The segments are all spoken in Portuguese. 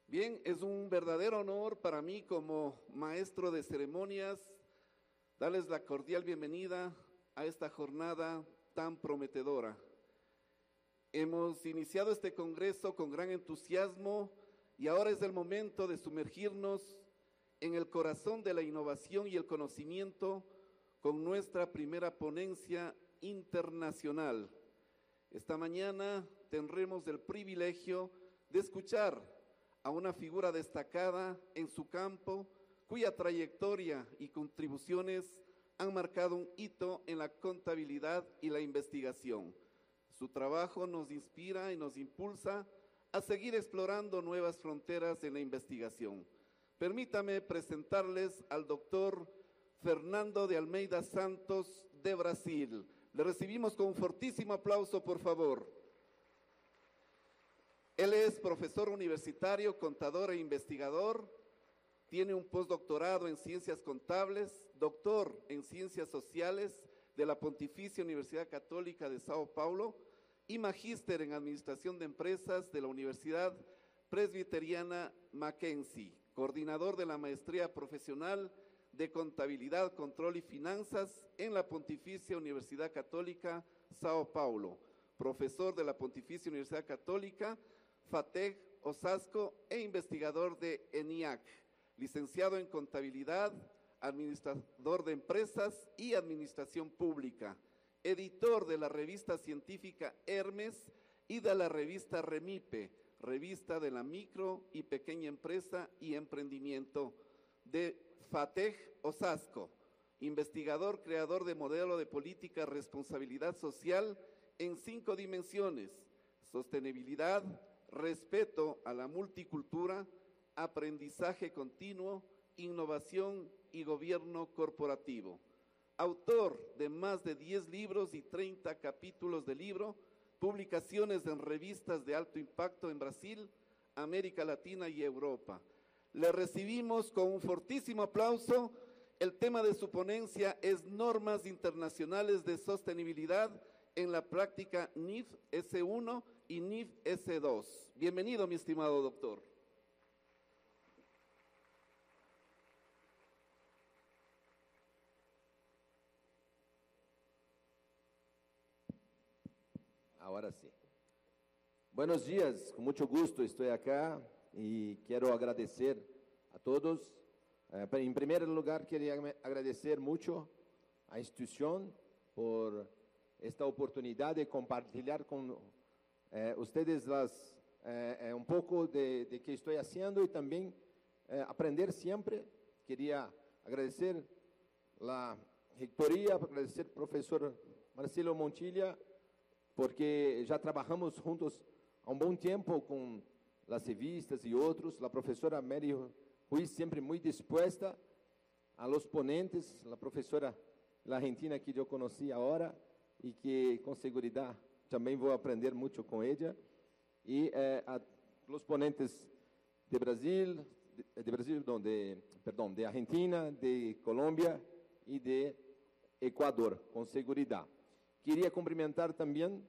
Bien, es un verdadero honor para mí como maestro de ceremonias darles la cordial bienvenida a esta jornada tan prometedora. Hemos iniciado este congreso con gran entusiasmo y ahora es el momento de sumergirnos en el corazón de la innovación y el conocimiento con nuestra primera ponencia internacional. Esta mañana tendremos el privilegio de escuchar a una figura destacada en su campo, cuya trayectoria y contribuciones han marcado un hito en la contabilidad y la investigación. Su trabajo nos inspira y nos impulsa a seguir explorando nuevas fronteras en la investigación. Permítame presentarles al doctor Fernando de Almeida Santos de Brasil. Le recibimos con un fortísimo aplauso, por favor. Él es profesor universitario, contador e investigador, tiene un postdoctorado en Ciencias Contables, doctor en Ciencias Sociales de la Pontificia Universidad Católica de Sao Paulo y magíster en Administración de Empresas de la Universidad Presbiteriana Mackenzie, coordinador de la Maestría Profesional de Contabilidad, Control y Finanzas en la Pontificia Universidad Católica Sao Paulo, profesor de la Pontificia Universidad Católica FATEG Osasco e investigador de ENIAC, licenciado en Contabilidad, administrador de empresas y administración pública, editor de la revista científica Hermes y de la revista Remipe, revista de la micro y pequeña empresa y emprendimiento de FATEG Osasco, investigador, creador de modelo de política responsabilidad social en 5 dimensiones: sostenibilidad, respeto a la multicultura, aprendizaje continuo, innovación y gobierno corporativo. Autor de más de 10 libros y 30 capítulos de libro, publicaciones en revistas de alto impacto en Brasil, América Latina y Europa. Le recibimos con un fortísimo aplauso. El tema de su ponencia es Normas Internacionales de Sostenibilidad en la práctica NIF S1 y NIF S2. Bienvenido, mi estimado doctor. Ahora sí. Buenos días, con mucho gusto estoy acá y quiero agradecer a todos. En primer lugar, quería agradecer mucho a la institución por esta oportunidad de compartir con ustedes un poco de qué estoy haciendo y también aprender siempre. Quería agradecer la rectoría, agradecer al profesor Marcelo Montilla, porque ya trabajamos juntos há un buen tiempo con las revistas y otros. La profesora Mary Ruiz siempre muy dispuesta a los ponentes, la profesora la argentina que yo conocí ahora y que con seguridad también voy a aprender mucho con ella, y a los ponentes de Brasil, de Argentina, de Colombia y de Ecuador, con seguridad. Quería cumprimentar también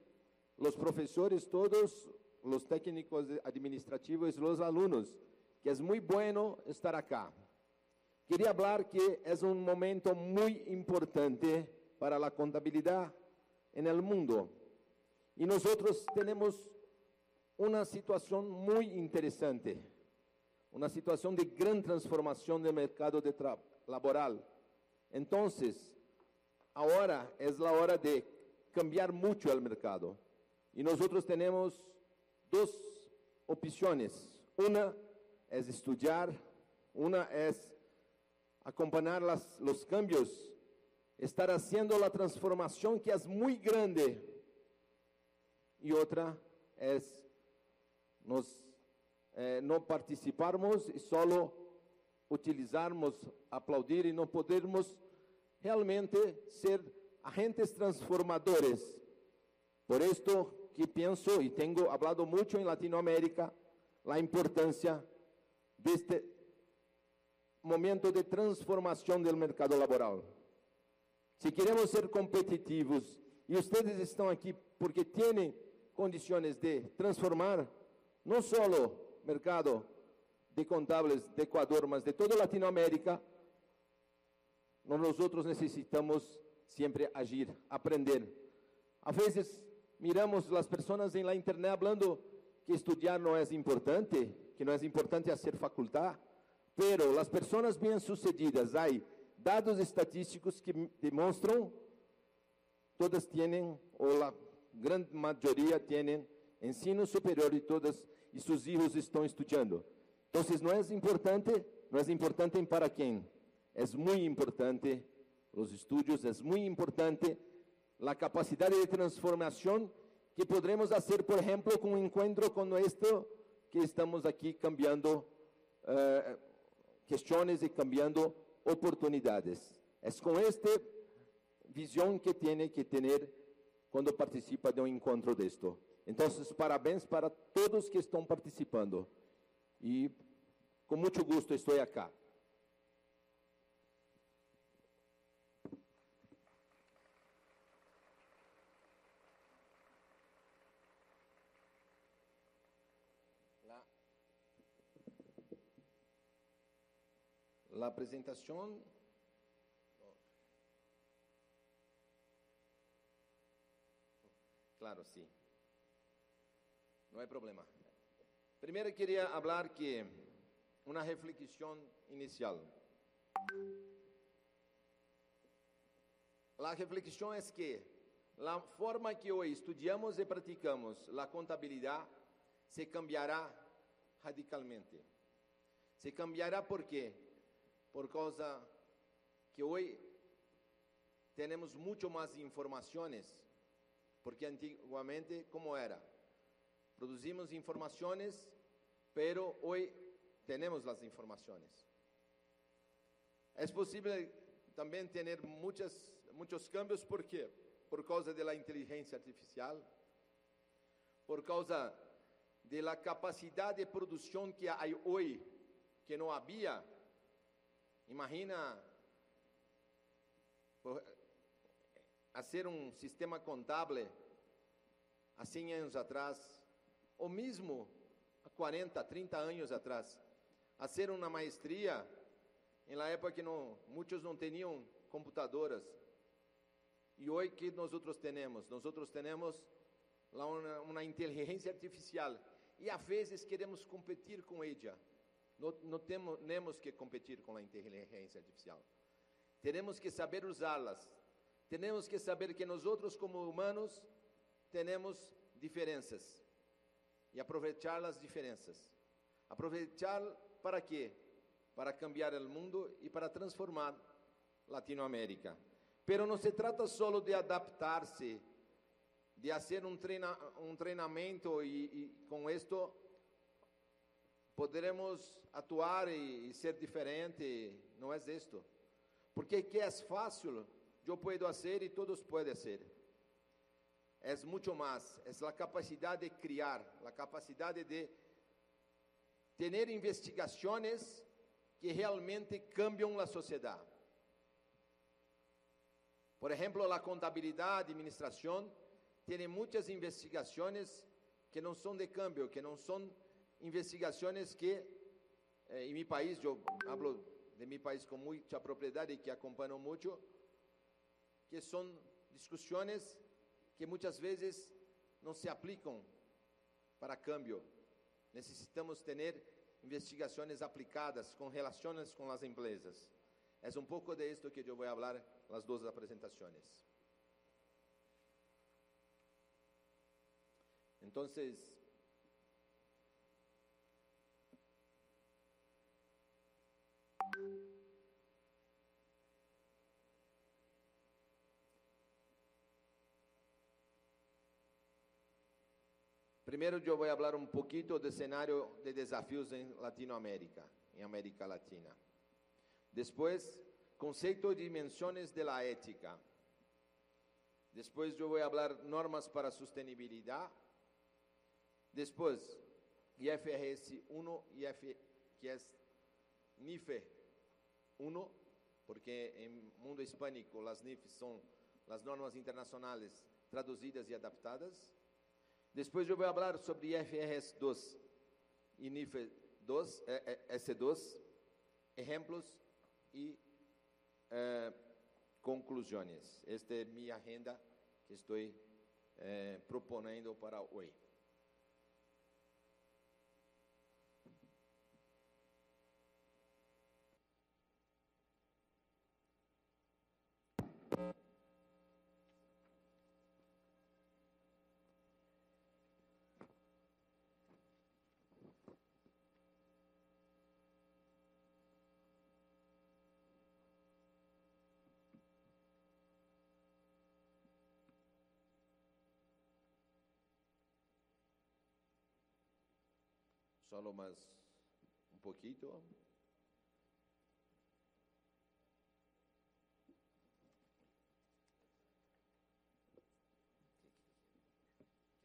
los profesores, todos los técnicos administrativos y los alumnos, que es muy bueno estar acá. Quería hablar que es un momento muy importante para la contabilidad en el mundo. Y nosotros tenemos una situación muy interesante, una situación de gran transformación del mercado laboral. Entonces, ahora es la hora de cambiar mucho el mercado. Y nosotros tenemos dos opciones. Una es estudiar, una es acompañar los cambios, estar haciendo la transformación que es muy grande. Y otra es no participarmos y solo utilizarmos, aplaudir y no podermos realmente ser agentes transformadores. Por esto que pienso y tengo hablado mucho en Latinoamérica, la importancia de este momento de transformación del mercado laboral. Si queremos ser competitivos, y ustedes están aquí porque tienen condiciones de transformar no solo mercado de contables de Equador, mas de toda Latinoamérica, nosotros necesitamos siempre agir, aprender. A veces miramos as pessoas em la internet falando que estudar não é importante, que não é importante fazer faculdade, pero as pessoas bem-sucedidas, há dados estatísticos que demonstram, todas têm, ou a grande maioria têm, ensino superior e todas, e seus filhos estão estudando. Então, não é importante para quem? É muito importante os estudos, é muito importante a capacidade de transformação que podremos fazer, por exemplo, com um encontro como este, que estamos aqui cambiando questões e cambiando oportunidades. É com esta visão que tem que ter quando participa de um encontro deste. Então, parabéns para todos que estão participando. E com muito gosto estou aqui. La apresentação. Claro, sim. Não é problema. Primeiro queria falar que uma reflexão inicial. A reflexão é que a forma que hoje estudamos e praticamos a contabilidade se cambiará radicalmente. Se cambiará por quê? Por causa que hoje temos muito mais informações, porque antigamente, como era? Produzimos informações, pero hoje temos as informações. É possível também ter muitos cambios, por quê? Por causa da inteligência artificial, por causa da capacidade de produção que há hoje, que não havia. Imagina fazer um sistema contábil há 100 anos atrás, ou mesmo há 40, 30 anos atrás, fazer uma maestria em la época que muitos não tinham computadoras. E hoje que nós temos? Nós temos uma inteligência artificial e às vezes queremos competir com ela. Não temos que competir com a inteligência artificial. Temos que saber usá-las. Temos que saber que nós, como humanos, temos diferenças. E aproveitar as diferenças. Aproveitar para quê? Para cambiar o mundo e para transformar Latinoamérica. Pero não se trata só de adaptar-se, de fazer um treinamento e com isto poderemos atuar e ser diferente. Não é isto. Porque que é fácil, eu posso fazer e todos podem fazer. É muito mais, é a capacidade de criar, a capacidade de ter investigações que realmente cambiam a sociedade. Por exemplo, a contabilidade, a administração, tem muitas investigações que não são de cambio, que não são investigações que, em meu país, eu falo de meu país com muita propriedade, que acompanho muito, que são discussões que muitas vezes não se aplicam para cambio. Necessitamos ter investigações aplicadas com relações com as empresas. É um pouco de isto que eu vou falar nas duas apresentações. Então, primeiro eu vou falar um pouquinho do cenário de desafios em Latinoamérica, em América Latina. Depois, conceito de dimensões da ética. Depois eu vou falar normas para sustentabilidade. Depois, IFRS 1 e que é NIF 1, porque em mundo hispânico as NIFs são as normas internacionais traduzidas e adaptadas. Depois eu vou falar sobre IFRS 2 e NIF esses dois exemplos e conclusões. Esta é minha agenda que estou propondo para hoje. Solo mais pouquinho. Quer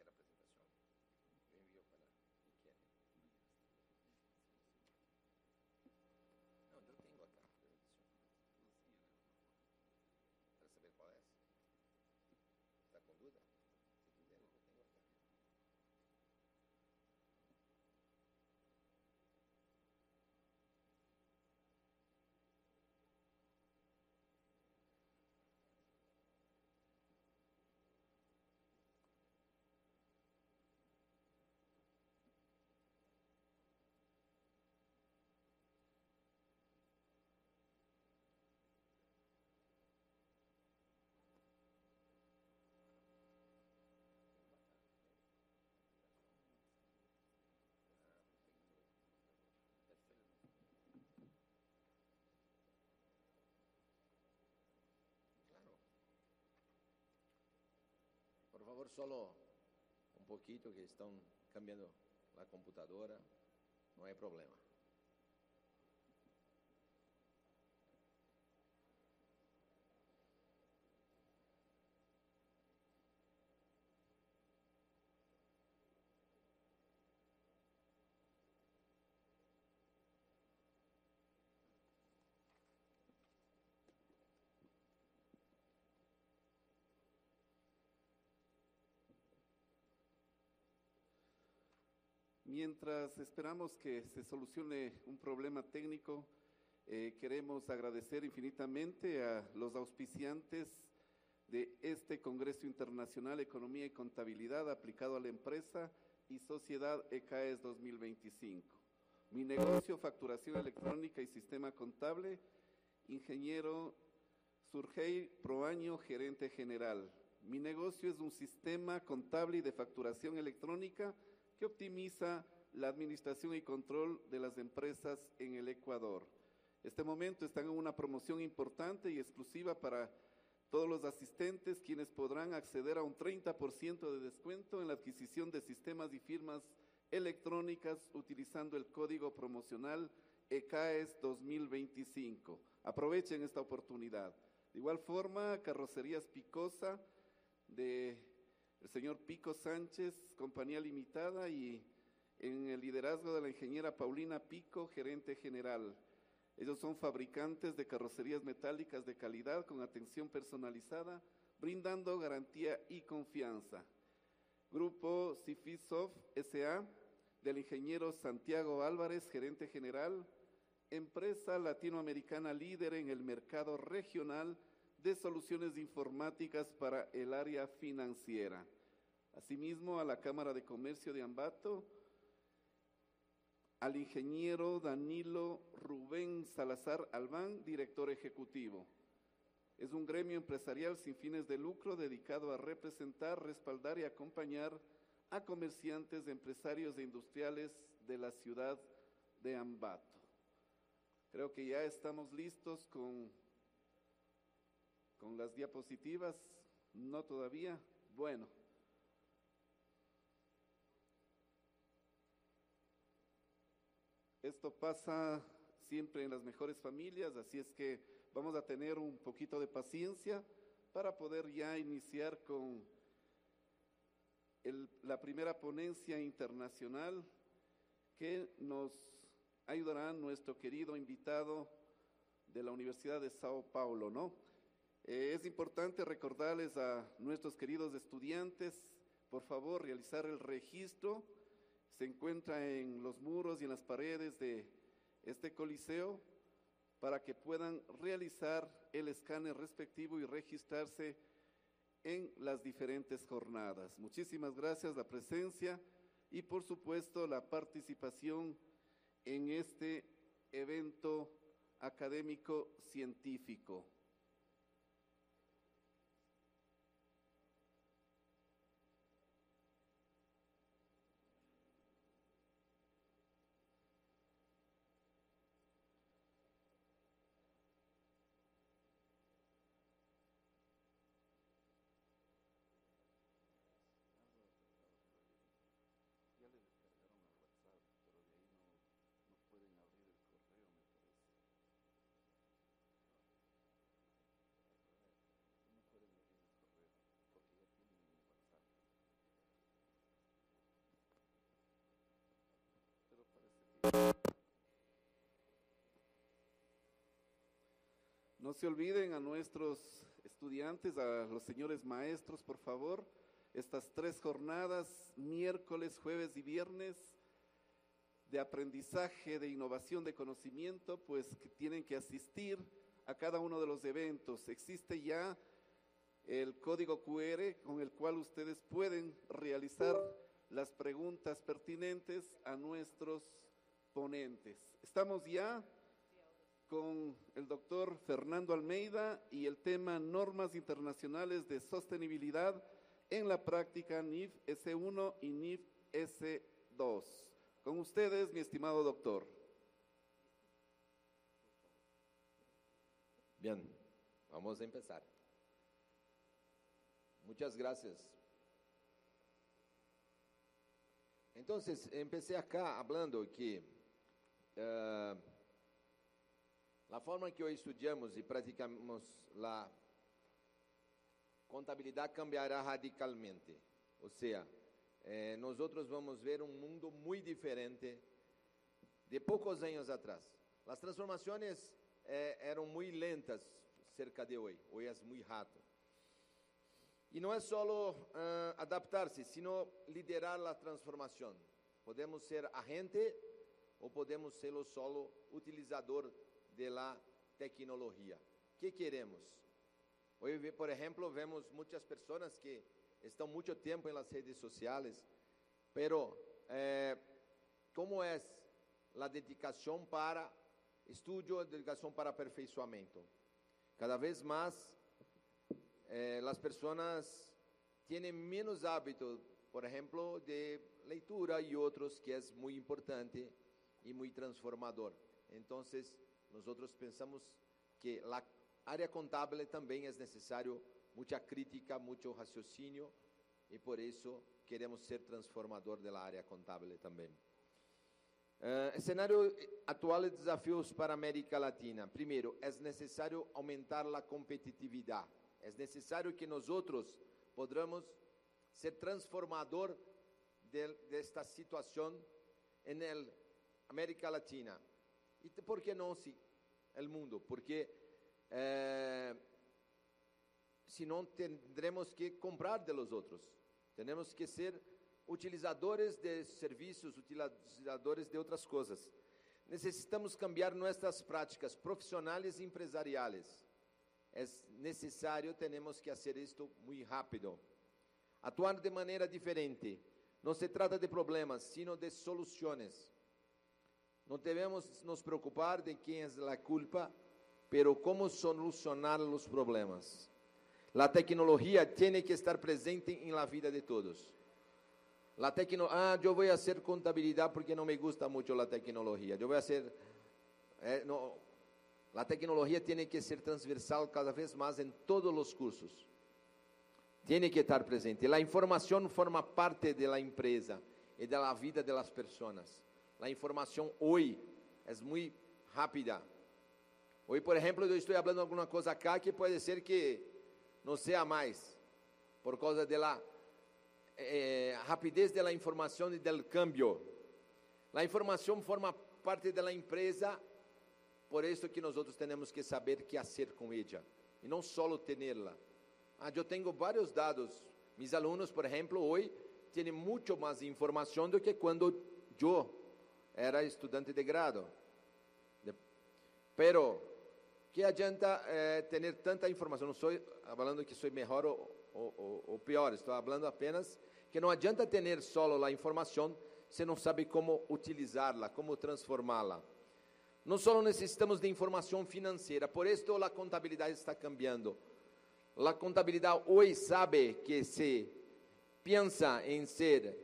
a apresentação? Eu envio para quem quer. Não, eu tenho a apresentação. Para saber qual é? Está com dúvida? Se quiser, eu tenho aqui. Por favor, solo un poquito que están cambiando la computadora, no hay problema. Mientras esperamos que se solucione un problema técnico, queremos agradecer infinitamente a los auspiciantes de este Congreso Internacional Economía y Contabilidad aplicado a la empresa y sociedad ECAES 2025. Mi negocio, facturación electrónica y sistema contable, ingeniero Surgey Proaño, gerente general. Mi negocio es un sistema contable y de facturación electrónica que optimiza la administración y control de las empresas en el Ecuador. Este momento están en una promoción importante y exclusiva para todos los asistentes, quienes podrán acceder a un 30% de descuento en la adquisición de sistemas y firmas electrónicas utilizando el código promocional ECAES 2025. Aprovechen esta oportunidad. De igual forma, Carrocerías Picosa de el señor Pico Sánchez, compañía limitada, y en el liderazgo de la ingeniera Paulina Pico, gerente general. Ellos son fabricantes de carrocerías metálicas de calidad con atención personalizada, brindando garantía y confianza. Grupo Cifisoft S.A., del ingeniero Santiago Álvarez, gerente general, empresa latinoamericana líder en el mercado regional de soluciones informáticas para el área financiera. Asimismo, a la Cámara de Comercio de Ambato, al ingeniero Danilo Rubén Salazar Albán, director ejecutivo. Es un gremio empresarial sin fines de lucro dedicado a representar, respaldar y acompañar a comerciantes, empresarios e industriales de la ciudad de Ambato. Creo que ya estamos listos con las diapositivas. No todavía. Bueno. Esto pasa siempre en las mejores familias, así es que vamos a tener un poquito de paciencia para poder ya iniciar con la primera ponencia internacional que nos ayudará nuestro querido invitado de la Universidad de Sao Paulo, ¿no? Es importante recordarles a nuestros queridos estudiantes, por favor, realizar el registro. se encuentra en los muros y en las paredes de este coliseo para que puedan realizar el escáner respectivo y registrarse en las diferentes jornadas. Muchísimas gracias la presencia y por supuesto la participación en este evento académico científico. No se olviden a nuestros estudiantes, a los señores maestros, por favor, estas 3 jornadas, miércoles, jueves y viernes, de aprendizaje, de innovación, de conocimiento, pues que tienen que asistir a cada uno de los eventos. Existe ya el código QR con el cual ustedes pueden realizar las preguntas pertinentes a nuestros ponentes. Estamos ya con el doctor Fernando Almeida y el tema Normas Internacionales de Sostenibilidad en la práctica NIF S1 y NIF S2. Con ustedes, mi estimado doctor. Bien, vamos a empezar. Muchas gracias. Entonces, empecé acá hablando que la forma que hoy estudiamos y practicamos la contabilidad cambiará radicalmente. O sea, nosotros vamos ver un mundo muy diferente de pocos años atrás. Las transformaciones eran muy lentas cerca de hoy. Hoy es muy rápido. Y no es solo adaptarse, sino liderar la transformación. Podemos ser agente o podemos ser solo utilizador de la tecnología. ¿Qué queremos? Hoy, por ejemplo, vemos muchas personas que están mucho tiempo en las redes sociales, pero ¿cómo es la dedicación para estudio, dedicación para aperfeiçoamento? Cada vez más las personas tienen menos hábito, por ejemplo, de lectura y otros que es muy importante y muy transformador. Entonces, nosotros pensamos que la área contable también es necesario mucha crítica, mucho raciocinio y por eso queremos ser transformador de la área contable también. Escenario actual de desafios para América Latina. Primero, es necesario aumentar la competitividad. Es necesario que nosotros podamos ser transformador de esta situación en América Latina. ¿Y por qué no el mundo? Porque si no tendremos que comprar de los otros. Tenemos que ser utilizadores de servicios, utilizadores de otras cosas. Necesitamos cambiar nuestras prácticas profesionales y empresariales. Es necesario, tenemos que hacer esto muy rápido. Actuar de manera diferente. No se trata de problemas, sino de soluciones. No debemos nos preocupar de quién es la culpa, pero cómo solucionar los problemas. La tecnología tiene que estar presente en la vida de todos. Yo voy a hacer contabilidad porque no me gusta mucho la tecnología. Yo voy a hacer... no. La tecnología tiene que ser transversal cada vez más en todos los cursos. Tiene que estar presente. La información forma parte de la empresa y de la vida de las personas. La información hoy es muy rápida. Hoy, por ejemplo, yo estoy hablando alguna cosa acá que puede ser que no sea más, por causa de la rapidez de la información y del cambio. La información forma parte de la empresa. Por isso que nós temos que saber o que fazer com ela, e não só tê-la. Eu tenho vários dados. Mis alunos, por exemplo, hoje tem muito mais informação do que quando eu era estudante de grado. Pero, que adianta ter tanta informação? Não estou falando que sou melhor ou pior, estou falando apenas que não adianta ter só a informação se não sabe como utilizá-la, como transformá-la. Não só necessitamos de informação financeira, por isso a contabilidade está cambiando. A contabilidade hoje sabe que se pensa em ser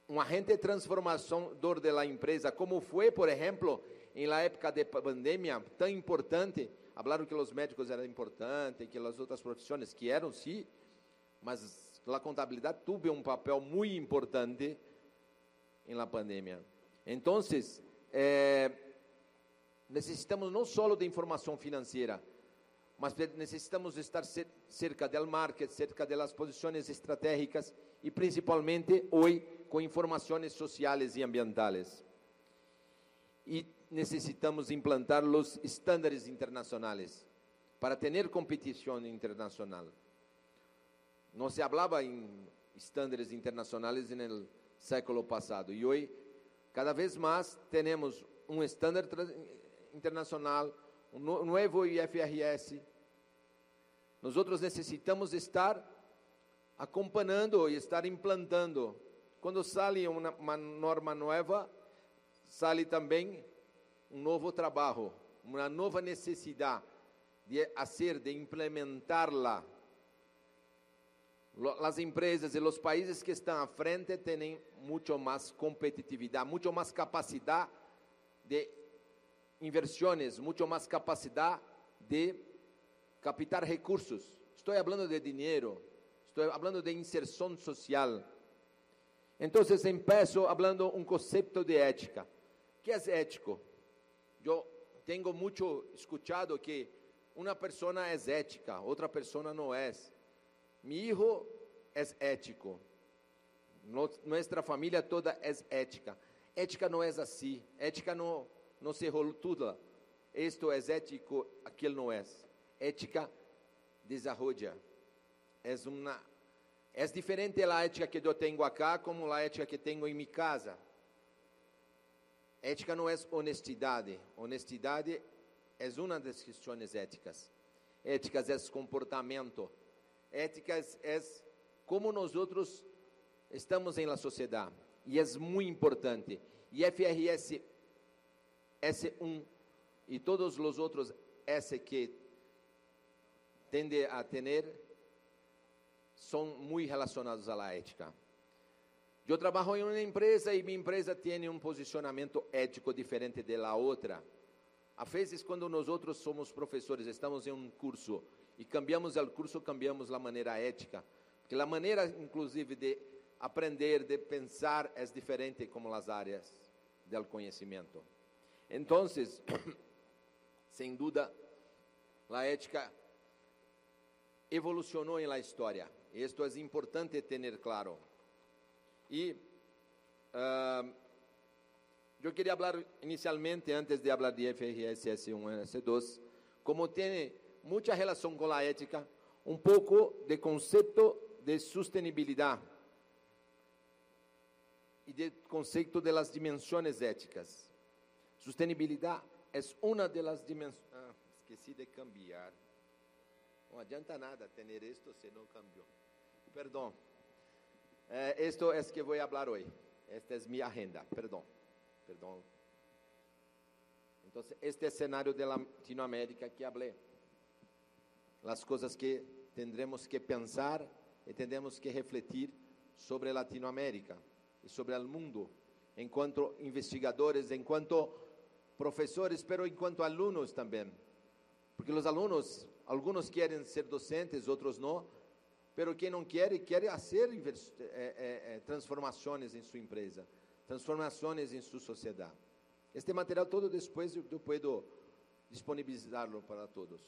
um agente transformador da empresa, como foi, por exemplo, em la época de pandemia, tão importante. Falaram que os médicos eram importantes, que as outras profissões que eram, sim, mas a contabilidade teve um papel muito importante em la pandemia. Então, necessitamos não só de informação financeira, mas necessitamos estar cerca do marketing, cerca das posições estratégicas e principalmente hoje com informações sociais e ambientais. E necessitamos implantar os estándares internacionais para ter competição internacional. Não se falava em estándares internacionais no século passado e hoje cada vez mais temos um estándar internacional, um novo IFRS. Nós outros necessitamos estar acompanhando e estar implantando. Quando sai uma norma nova, sai também um novo trabalho, uma nova necessidade de implementá-la. As empresas e os países que estão à frente têm muito mais competitividade, muito mais capacidade de inversões, muito mais capacidade de captar recursos. Estou falando de dinheiro, estou falando de inserção social. Então, empiezo falando um conceito de ética. O que é ético? Eu tenho muito escutado que uma pessoa é ética, outra pessoa não é. Mi hijo é ético. Nossa família toda é ética. Ética não é assim. Ética não se rotula. Isto é ético, aquilo não é. Ética desarrolla. É diferente a ética que eu tenho acá como a ética que tenho em minha casa. Ética não é honestidade. Honestidade é uma das questões éticas. Éticas é comportamento. Éticas é como nós outros estamos em la sociedade. E é muito importante. E FRS S1 e todos os outros S que tende a ter são muito relacionados à ética. Eu trabalho em uma empresa e minha empresa tem um posicionamento ético diferente da outra. Às vezes, quando nós outros somos professores, estamos em um curso e cambiamos o curso, cambiamos a maneira ética, porque a maneira, inclusive, de aprender, de pensar, é diferente como as áreas do conhecimento. Então, sem dúvida, a ética evolucionou em la história. Isto é importante ter claro. E eu queria falar inicialmente, antes de falar de FRS S1 e S2, como tem muita relação com a ética, um pouco de conceito de sustentabilidade e de conceito de las dimensões éticas. Sustentabilidade é uma das dimensões. Esqueci de cambiar. Não adianta nada ter isto se não cambiou. Perdão. Esto é que vou falar hoje. Esta é minha agenda. Perdão. Então, este é o cenário de Latinoamérica que falei. As coisas que tendremos que pensar e tendremos que refletir sobre Latinoamérica e sobre o mundo, enquanto investigadores, enquanto professores, pero enquanto alunos também. Porque os alunos, alguns querem ser docentes, outros não, pero quem não quer fazer transformações em sua empresa, transformações em sua sociedade. Este material todo depois eu posso disponibilizá-lo para todos.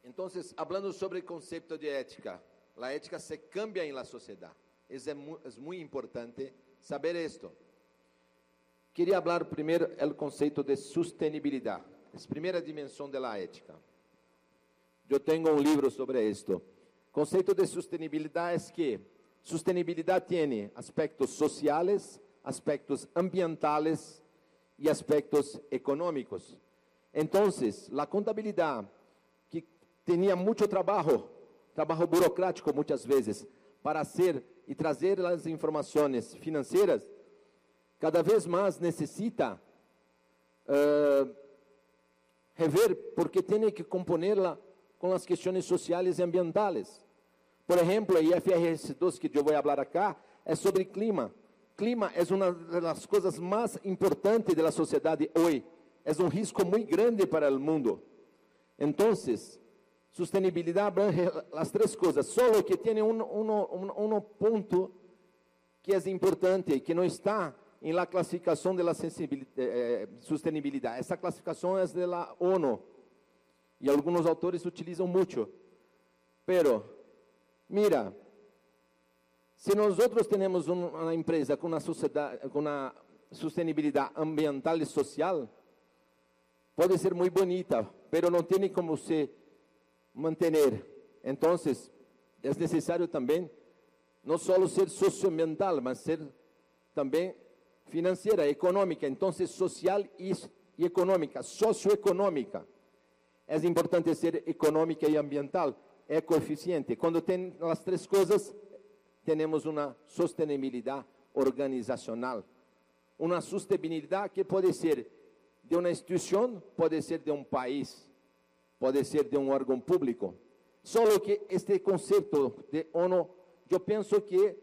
Então, falando sobre o conceito de ética, a ética se cambia em la sociedade. É muito importante saber isto. Queria falar primeiro do conceito de sustentabilidade. É a primeira dimensão da ética. Eu tenho um livro sobre isto. conceito de sustentabilidade é que sustentabilidade tem aspectos sociais, aspectos ambientales e aspectos econômicos. Então, a contabilidade, que tinha muito trabalho burocrático muitas vezes, para hacer e trazer as informações financeiras, cada vez mais necessita rever, porque tem que componerla com as questões sociais e ambientales. Por exemplo, a IFRS 2, que eu vou falar acá, é sobre clima. Clima é uma das coisas mais importantes da sociedade hoje. É um risco muito grande para o mundo. Então, sustentabilidade abrange as três coisas, só que tem um ponto que é importante, que não está em la classificação da sustentabilidade. Essa classificação é da ONU, e alguns autores utilizam muito. Pero, mira, se nós temos uma empresa com uma sustentabilidade ambiental e social, pode ser muito bonita, pero não tem como se manter. Então, é necessário também não só ser socioambiental, mas ser também financeira, econômica. Então, social e econômica, socioeconômica. É importante ser econômica e ambiental, ecoeficiente. Quando tem as três coisas, temos uma sustentabilidade organizacional. Uma sustentabilidade que pode ser de uma instituição, pode ser de um país, pode ser de um órgão público. Só que este conceito de ONU, eu penso que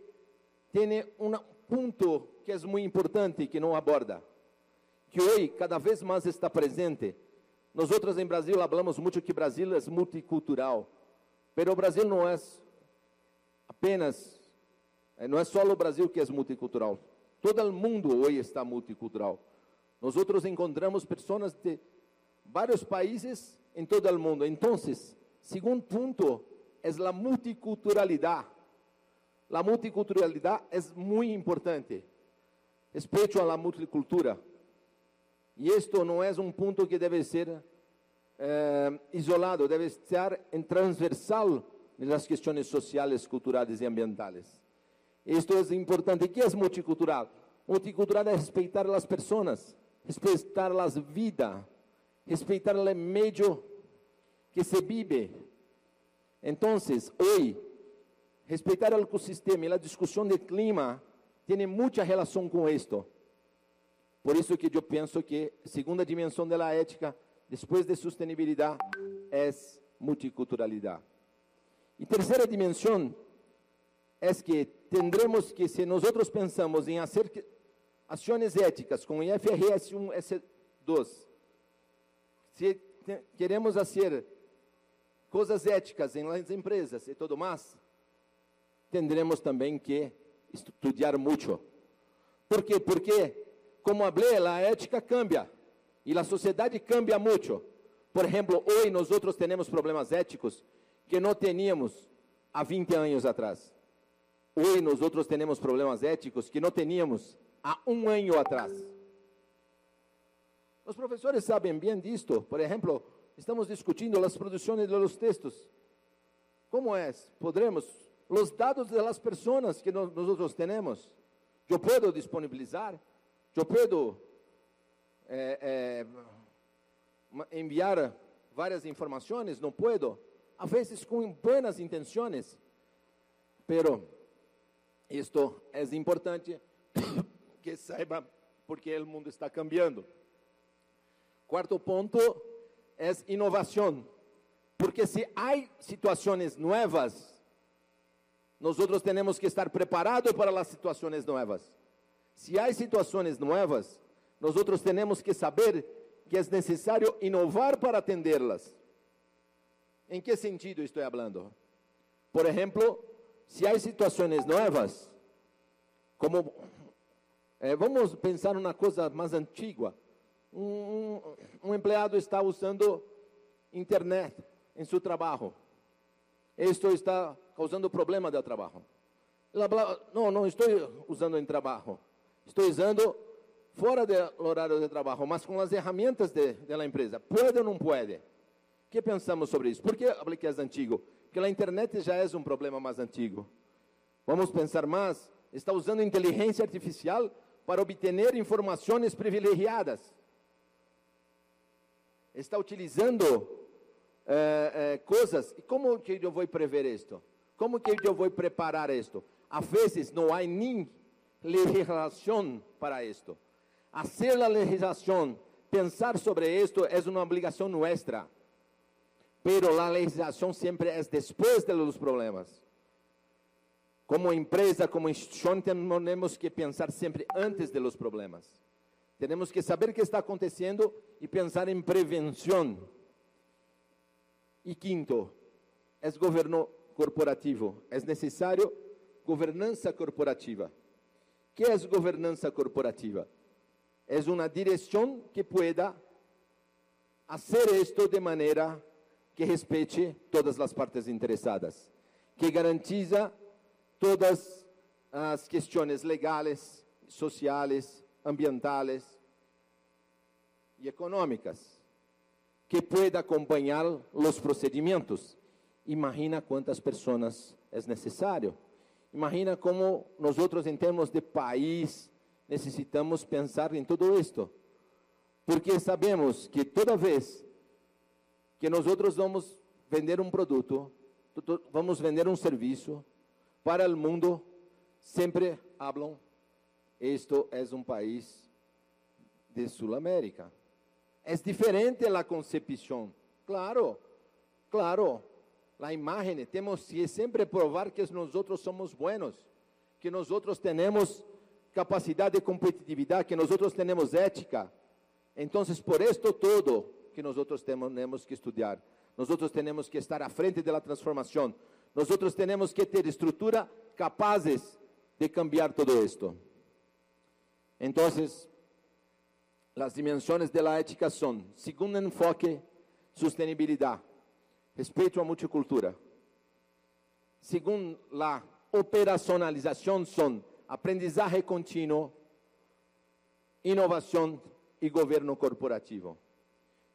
tem um ponto que é muito importante, que não aborda, que hoje cada vez mais está presente. Nós em Brasil falamos muito que Brasil é multicultural, mas o Brasil não é apenas, não é só o Brasil que é multicultural. Todo o mundo hoje está multicultural. Nós encontramos pessoas de vários países em todo o mundo. Então, segundo ponto é a multiculturalidade. A multiculturalidade é muito importante. Respeito à multicultura. E isto não é um ponto que deve ser isolado, deve estar transversal nas questões sociais, culturais e ambientais. Isto é importante. O que é multicultural? Multicultural é respeitar as pessoas, respeitar as vidas, respeitar o meio que se vive. Então, hoje, respeitar o ecossistema e a discussão do clima tem muita relação com isto. Por isso que eu penso que a segunda dimensão da ética, depois de sustentabilidade, é multiculturalidade. E terceira dimensão é que tendremos que, se nós pensamos em fazer ações éticas com IFRS 1, S2, se queremos fazer coisas éticas em las empresas e tudo mais, tendremos também que estudar muito. Por quê? Porque, como falei, a ética cambia e a sociedade cambia muito. Por exemplo, hoje nós temos problemas éticos que não tínhamos há 20 anos atrás. Hoje nós temos problemas éticos que não tínhamos há um ano atrás. Os professores sabem bem disto. Por exemplo, estamos discutindo as produções dos textos. Como é? Podremos, os dados das pessoas que nós temos, eu posso disponibilizar, eu posso enviar várias informações, não posso, a vezes com boas intenções, pero isto é importante que saiba porque o mundo está cambiando. Quarto ponto é inovação, porque se há situações novas, nós temos que estar preparados para as situações novas. Se há situações novas, nós temos que saber que é necessário inovar para atendê-las. Em que sentido estou falando? Por exemplo, se há situações novas, como vamos pensar numa coisa mais antiga. Um empregado está usando internet em seu trabalho. Isto está causando problema de trabalho. Não estou usando em trabalho. Estou usando fora do horário de trabalho, mas com as ferramentas da empresa. Pode ou não pode? O que pensamos sobre isso? Por que falei que é antigo? porque a internet já é um problema mais antigo. Vamos pensar mais, está usando inteligência artificial para obter informações privilegiadas. Está utilizando coisas. E como que eu vou prever isto? Como que eu vou preparar isto? Às vezes não há nem legislação para isto. Hacer a legislação, pensar sobre isto é uma obrigação nossa. Pero a legislação sempre é depois dos problemas. Como empresa, como instituição, temos que pensar sempre antes dos problemas. Temos que saber o que está acontecendo e pensar em prevenção. E quinto, é governo corporativo. É necessário governança corporativa. O que é governança corporativa? É uma direção que pueda fazer isto de maneira que respeite todas as partes interessadas, que garantiza todas as questões legais, sociais, ambientales e econômicas, que pueda acompanhar os procedimentos. Imagina quantas pessoas é necessário. Imagina como nós, em termos de país, necessitamos pensar em tudo isto. Porque sabemos que toda vez que nós vamos vender um produto, vamos vender um serviço para o mundo, sempre falam, isto é um país de Sul-América. É diferente a concepção. Claro, a imagem, temos que sempre provar que nós somos buenos, que nós temos capacidade de competitividade, que nós temos ética. Então, por isto todo que nós temos que estudar, nós temos que estar à frente da transformação, nós temos que ter estrutura capazes de cambiar todo isto. Então, as dimensões da ética são, segundo enfoque, sustentabilidade, respeito à multicultura. Segundo a operacionalização, são aprendizagem contínuo, inovação e governo corporativo.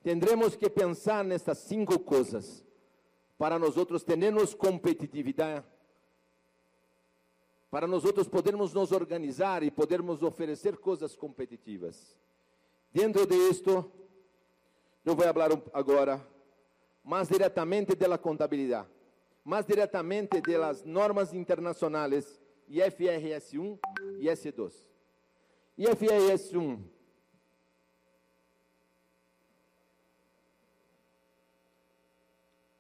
Tendremos que pensar nestas 5 coisas para nós termos competitividade, para nós podermos nos organizar e podermos oferecer coisas competitivas. Dentro disto, eu vou falar agora mais diretamente da contabilidade, mais diretamente das normas internacionais IFRS 1 e IS2. IFRS 1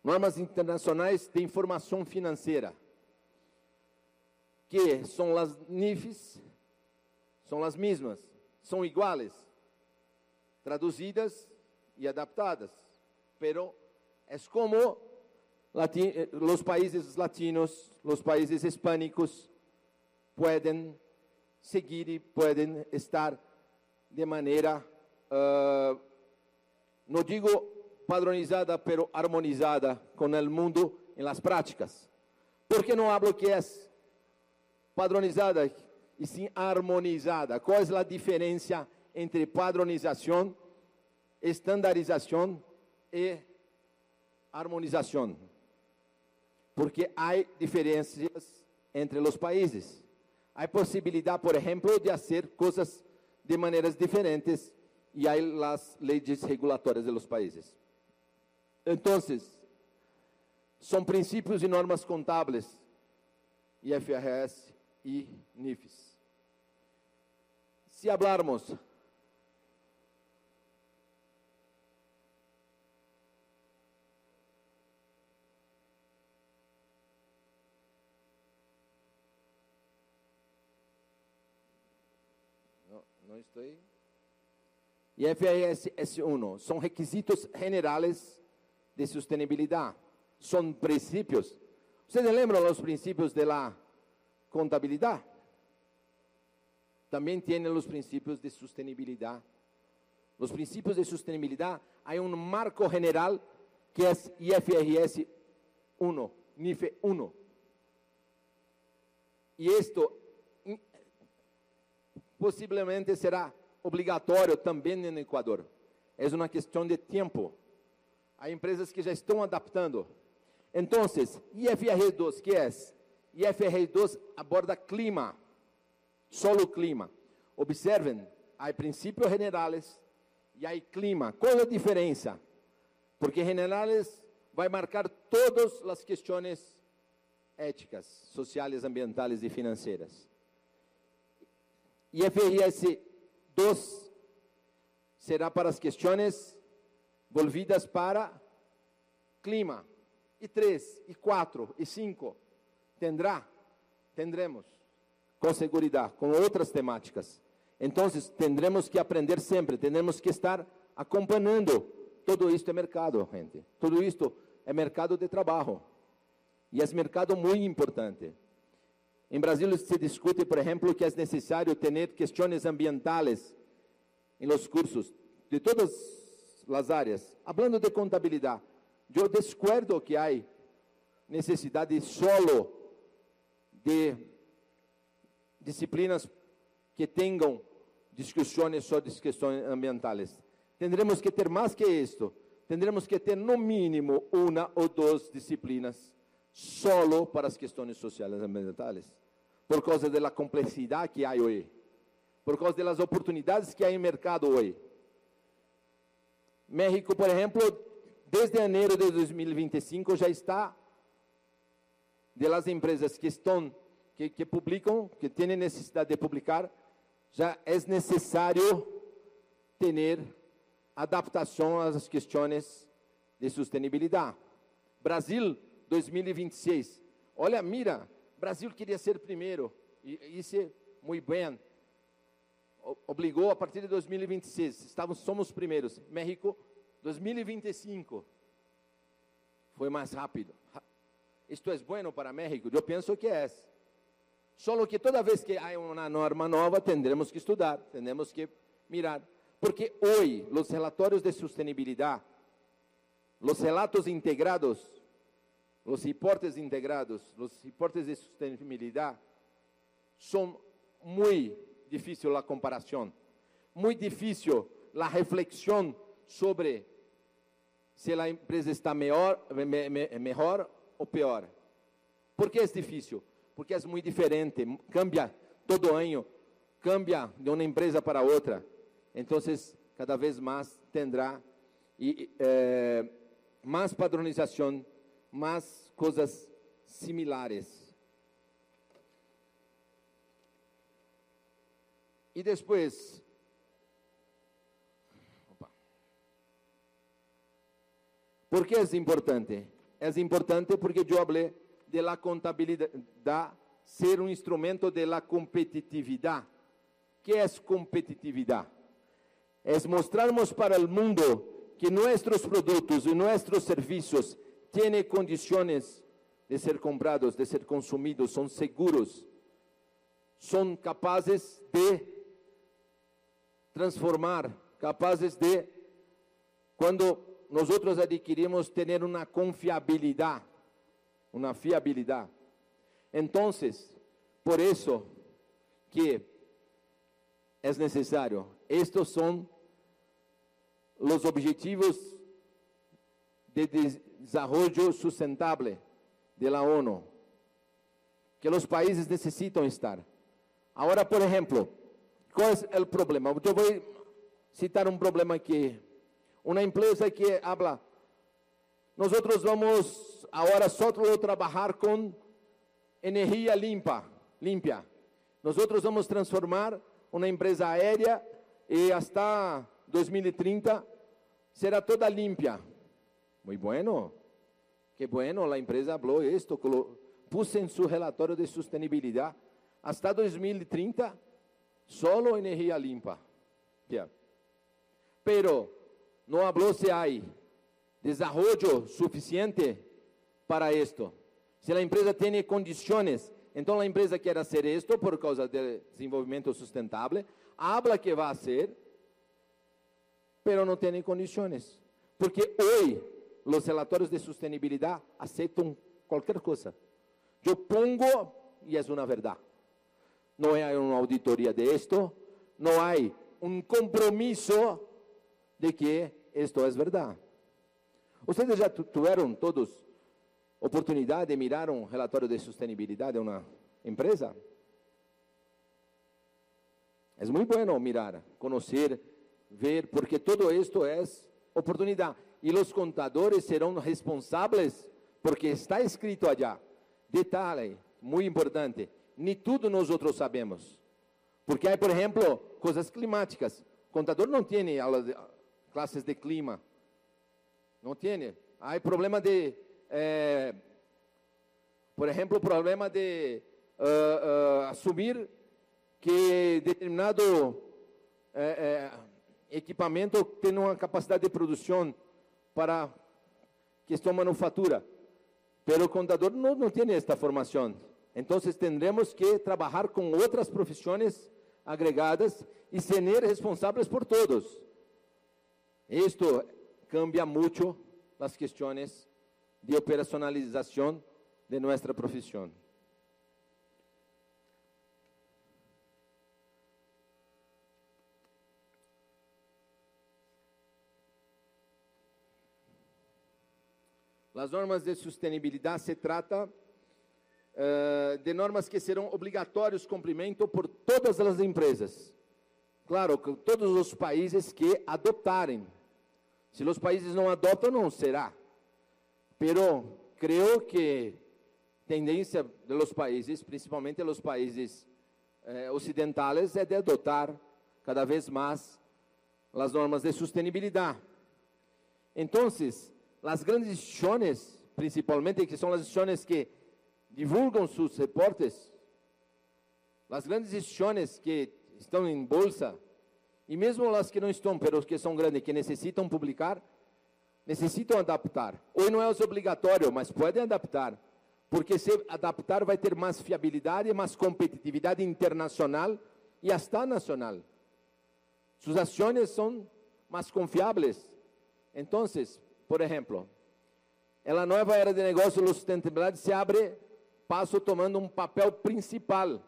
normas internacionais de informação financeira, que são as NIFs, são as mesmas, são iguais, traduzidas e adaptadas, pero é como os países latinos, os países hispânicos podem seguir e podem estar de maneira, não digo padronizada, pero harmonizada com o mundo em las práticas. Por que não hablo que é padronizada e sim harmonizada? Qual é a diferença entre padronização, estandarização e harmonização? Porque há diferenças entre os países. Há possibilidade, por exemplo, de fazer coisas de maneiras diferentes e há as leis regulatórias dos países. Então, são princípios e normas contábeis, IFRS e NIFs. Se hablarmos não estou aí. IFRS S1 são requisitos generais de sustentabilidade. São princípios. Vocês lembram os princípios da contabilidade? Também tem os princípios de sustentabilidade. Os princípios de sustentabilidade, há um marco general que é IFRS 1, NIF 1. E isto possivelmente será obrigatório também no Equador. É uma questão de tempo. Há empresas que já estão adaptando. Entonces, IFR2, ¿qué es? IFR2 aborda clima, solo clima. Observen, hay principios generales y hay clima. ¿Cuál es la diferencia? Porque generales va a marcar todas las cuestiones éticas, sociales, ambientales y financieras. IFRS 2 será para as questões volvidas para clima. E 3, e 4, e 5, tendremos, com segurança, com outras temáticas. Então, tendremos que aprender sempre, tendremos que estar acompanhando. Todo isto é mercado, gente. Todo isto é mercado de trabalho. E é mercado muito importante. Em Brasil se discute, por exemplo, que é necessário ter questões ambientales em los cursos de todas as áreas. Hablando de contabilidade, eu descuerdo que há necessidade solo de disciplinas que tenham discussões sobre questões ambientales. Tendremos que ter mais que isto. Tendremos que ter, no mínimo, uma ou duas disciplinas solo para as questões sociais e ambientales. Por causa da complexidade que há hoje. Por causa das oportunidades que há em mercado hoje. México, por exemplo, desde janeiro de 2025 já está das empresas que estão, que publicam, que têm necessidade de publicar, já é necessário ter adaptação às questões de sustentabilidade. Brasil 2026. Olha, mira, Brasil queria ser primeiro, e isso é muito bem. Obrigou a partir de 2026, somos primeiros. México, 2025, foi mais rápido. Isto é bueno para México? Eu penso que é. Só que toda vez que há uma norma nova, tendremos que estudar, tendremos que mirar. Porque hoje, os relatórios de sustentabilidade, os relatos integrados, os reportes integrados, os reportes de sustentabilidade, são muito difícil a comparação, muito difícil a reflexão sobre se a empresa está melhor ou pior. Por que é difícil? Porque é muito diferente, cambia todo ano, cambia de uma empresa para outra. Então, cada vez mais tendrá mais padronização, mais coisas similares. E depois, por que é importante? É importante porque eu falei de la contabilidade ser um instrumento de la competitividade. ¿Qué es competitividad? Es mostrarnos para el mundo que nuestros productos y nuestros servicios tienen condiciones de ser comprados, de ser consumidos, son seguros, son capaces de transformar, capaces de, cuando nosotros adquirimos, tener una confiabilidad, una fiabilidad. Entonces, por eso que es necesario. Estos son los objetivos de desarrollo sustentable de la ONU, que los países necesitan estar. Ahora, por ejemplo, ¿cuál es el problema? Yo voy a citar un problema aquí. Una empresa que habla, nosotros vamos ahora solo trabajar con energía limpia. Nosotros vamos a transformar uma empresa aérea e hasta 2030 será toda limpia. Muito bueno. Que bueno, a empresa falou isto, puse em seu relatório de sustentabilidade, hasta 2030, solo energia limpa. Yeah. Pero não falou se há desarrollo suficiente para isto. Se a empresa tem condições. Então, a empresa quer fazer isto por causa do desenvolvimento sustentável, habla que vai ser, pero não tem condições. Porque hoje, os relatórios de sustentabilidade aceitam qualquer coisa. Eu pongo e é uma verdade. Não há uma auditoria de isto, não há um compromisso de que isto é verdade. Vocês já tiveram todos oportunidade de mirar um relatório de sustentabilidade de uma empresa? É muito bueno mirar, conhecer, ver, porque todo esto é oportunidade. E os contadores serão responsáveis, porque está escrito allá. Detalhe, muito importante, nem tudo nós outros sabemos. Porque há, por exemplo, coisas climáticas. O contador não tem classes de clima. Não tem. Há problema de, por exemplo, problema de assumir que determinado equipamento tem uma capacidade de produção para questão manufatura. Pero o contador não tem esta formação. Então, tendremos que trabalhar com outras profissões agregadas e ser responsáveis por todos. Isto cambia muito as questões de operacionalização de nossa profissão. As normas de sustentabilidade se trata de normas que serão obrigatórios cumprimento por todas as empresas. Claro, que todos os países que adotarem. Se os países não adotam, não será. Pero creio que tendência dos países, principalmente os países ocidentais, é de adotar cada vez mais as normas de sustentabilidade. Então, as grandes instituições, principalmente, que são as instituições que divulgam seus reportes, as grandes instituições que estão em bolsa, e mesmo as que não estão, mas que são grandes, que necessitam publicar, necessitam adaptar. Hoje não é obrigatório, mas podem adaptar, porque se adaptar vai ter mais fiabilidade, mais competitividade internacional e até nacional. Suas ações são mais confiáveis. Então, por exemplo, na nova era de negócio, a sustentabilidade se abre passo tomando um papel principal.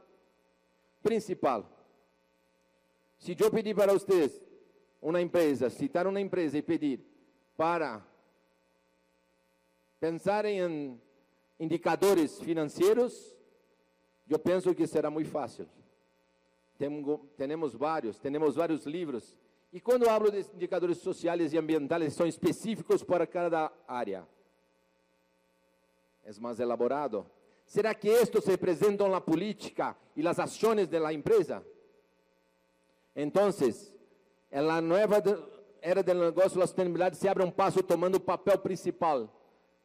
Se eu pedir para vocês, uma empresa, citar uma empresa e pedir para pensar em indicadores financeiros, eu penso que será muito fácil. Temos vários livros. E quando hablo de indicadores sociais e ambientais, são específicos para cada área. É mais elaborado. Será que estes representam a política e as ações da empresa? Então, na nova era do negócio, a sustentabilidade se abre um passo tomando o papel principal.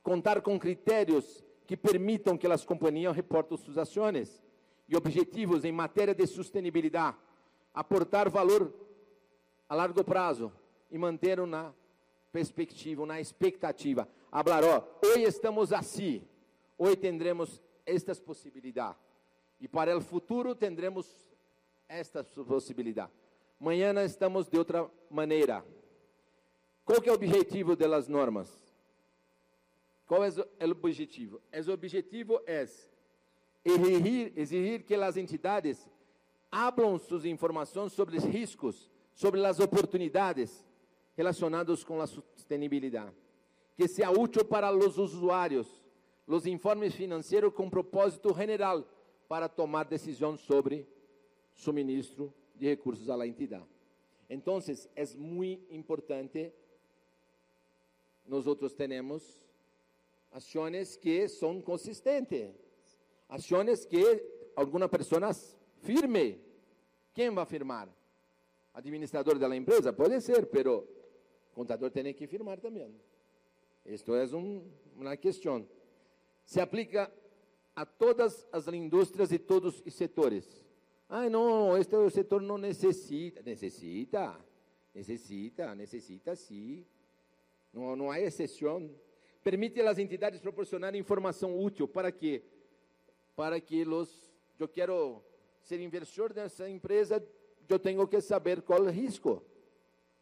Contar com critérios que permitam que as companhias reportem suas ações e objetivos em matéria de sustentabilidade, aportar valor a largo prazo e manter uma perspectiva, uma expectativa. Hablar, hoje estamos assim, hoje tendremos estas possibilidades e para o futuro tendremos esta possibilidade. Amanhã estamos de outra maneira. Qual que é o objetivo das normas? Qual é o objetivo? O objetivo é exigir que as entidades abram suas informações sobre os riscos, sobre as oportunidades relacionadas com a sustentabilidade, que seja útil para os usuários, os informes financeiros com propósito general para tomar decisões sobre suministro de recursos à entidade. Então, é muito importante, nós temos ações que são consistentes, ações que alguma pessoa firme. Quem vai firmar? Administrador da empresa? Pode ser, mas o contador tem que firmar também. Isto é uma questão. Se aplica a todas as indústrias e todos os setores. Não, este setor não necessita. Necessita sim. Não há exceção. Permite às entidades proporcionar informação útil para que eu quero ser inversor dessa empresa, eu tenho que saber qual é o risco.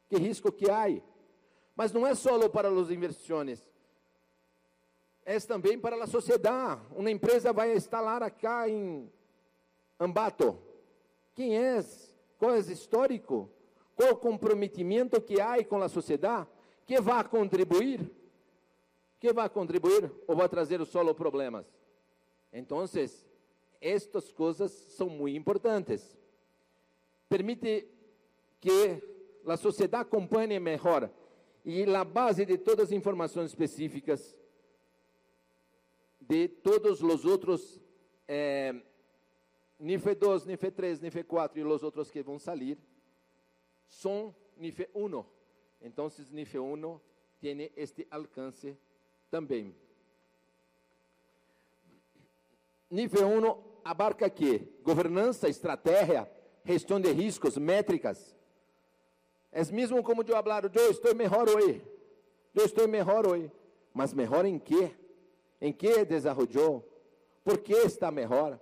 Que risco que há. Mas não é só para as inversões. É também para a sociedade. Uma empresa vai instalar acá em Ambato. Quem é? Qual é o histórico? Qual o comprometimento que há com a sociedade? Que vai contribuir? que vai contribuir ou vai trazer só problemas? Então, estas coisas são muito importantes. Permite que a sociedade acompanhe melhor e a base de todas as informações específicas de todos os outros nível 2, nível 3, nível 4 e os outros que vão sair são nível 1. Então, nível 1 tem este alcance também. Nível 1 abarca quê? Governança, estratégia, gestão de riscos, métricas. É mesmo como eu falar, eu estou melhor hoje. Eu estou melhor hoje. Mas melhor em quê? Em que desenvolveu? Por que está melhor?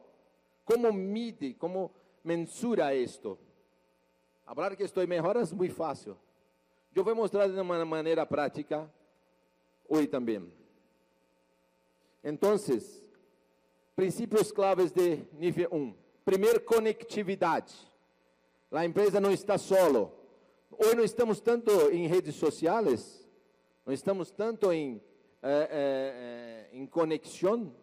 Como mide, como mensura isto? Falar que estou melhor é muito fácil. Eu vou mostrar de uma maneira prática hoje também. Então, princípios claves de nível 1. Primeiro, conectividade. A empresa não está solo. Hoje não estamos tanto em redes sociais, não estamos tanto em conexão.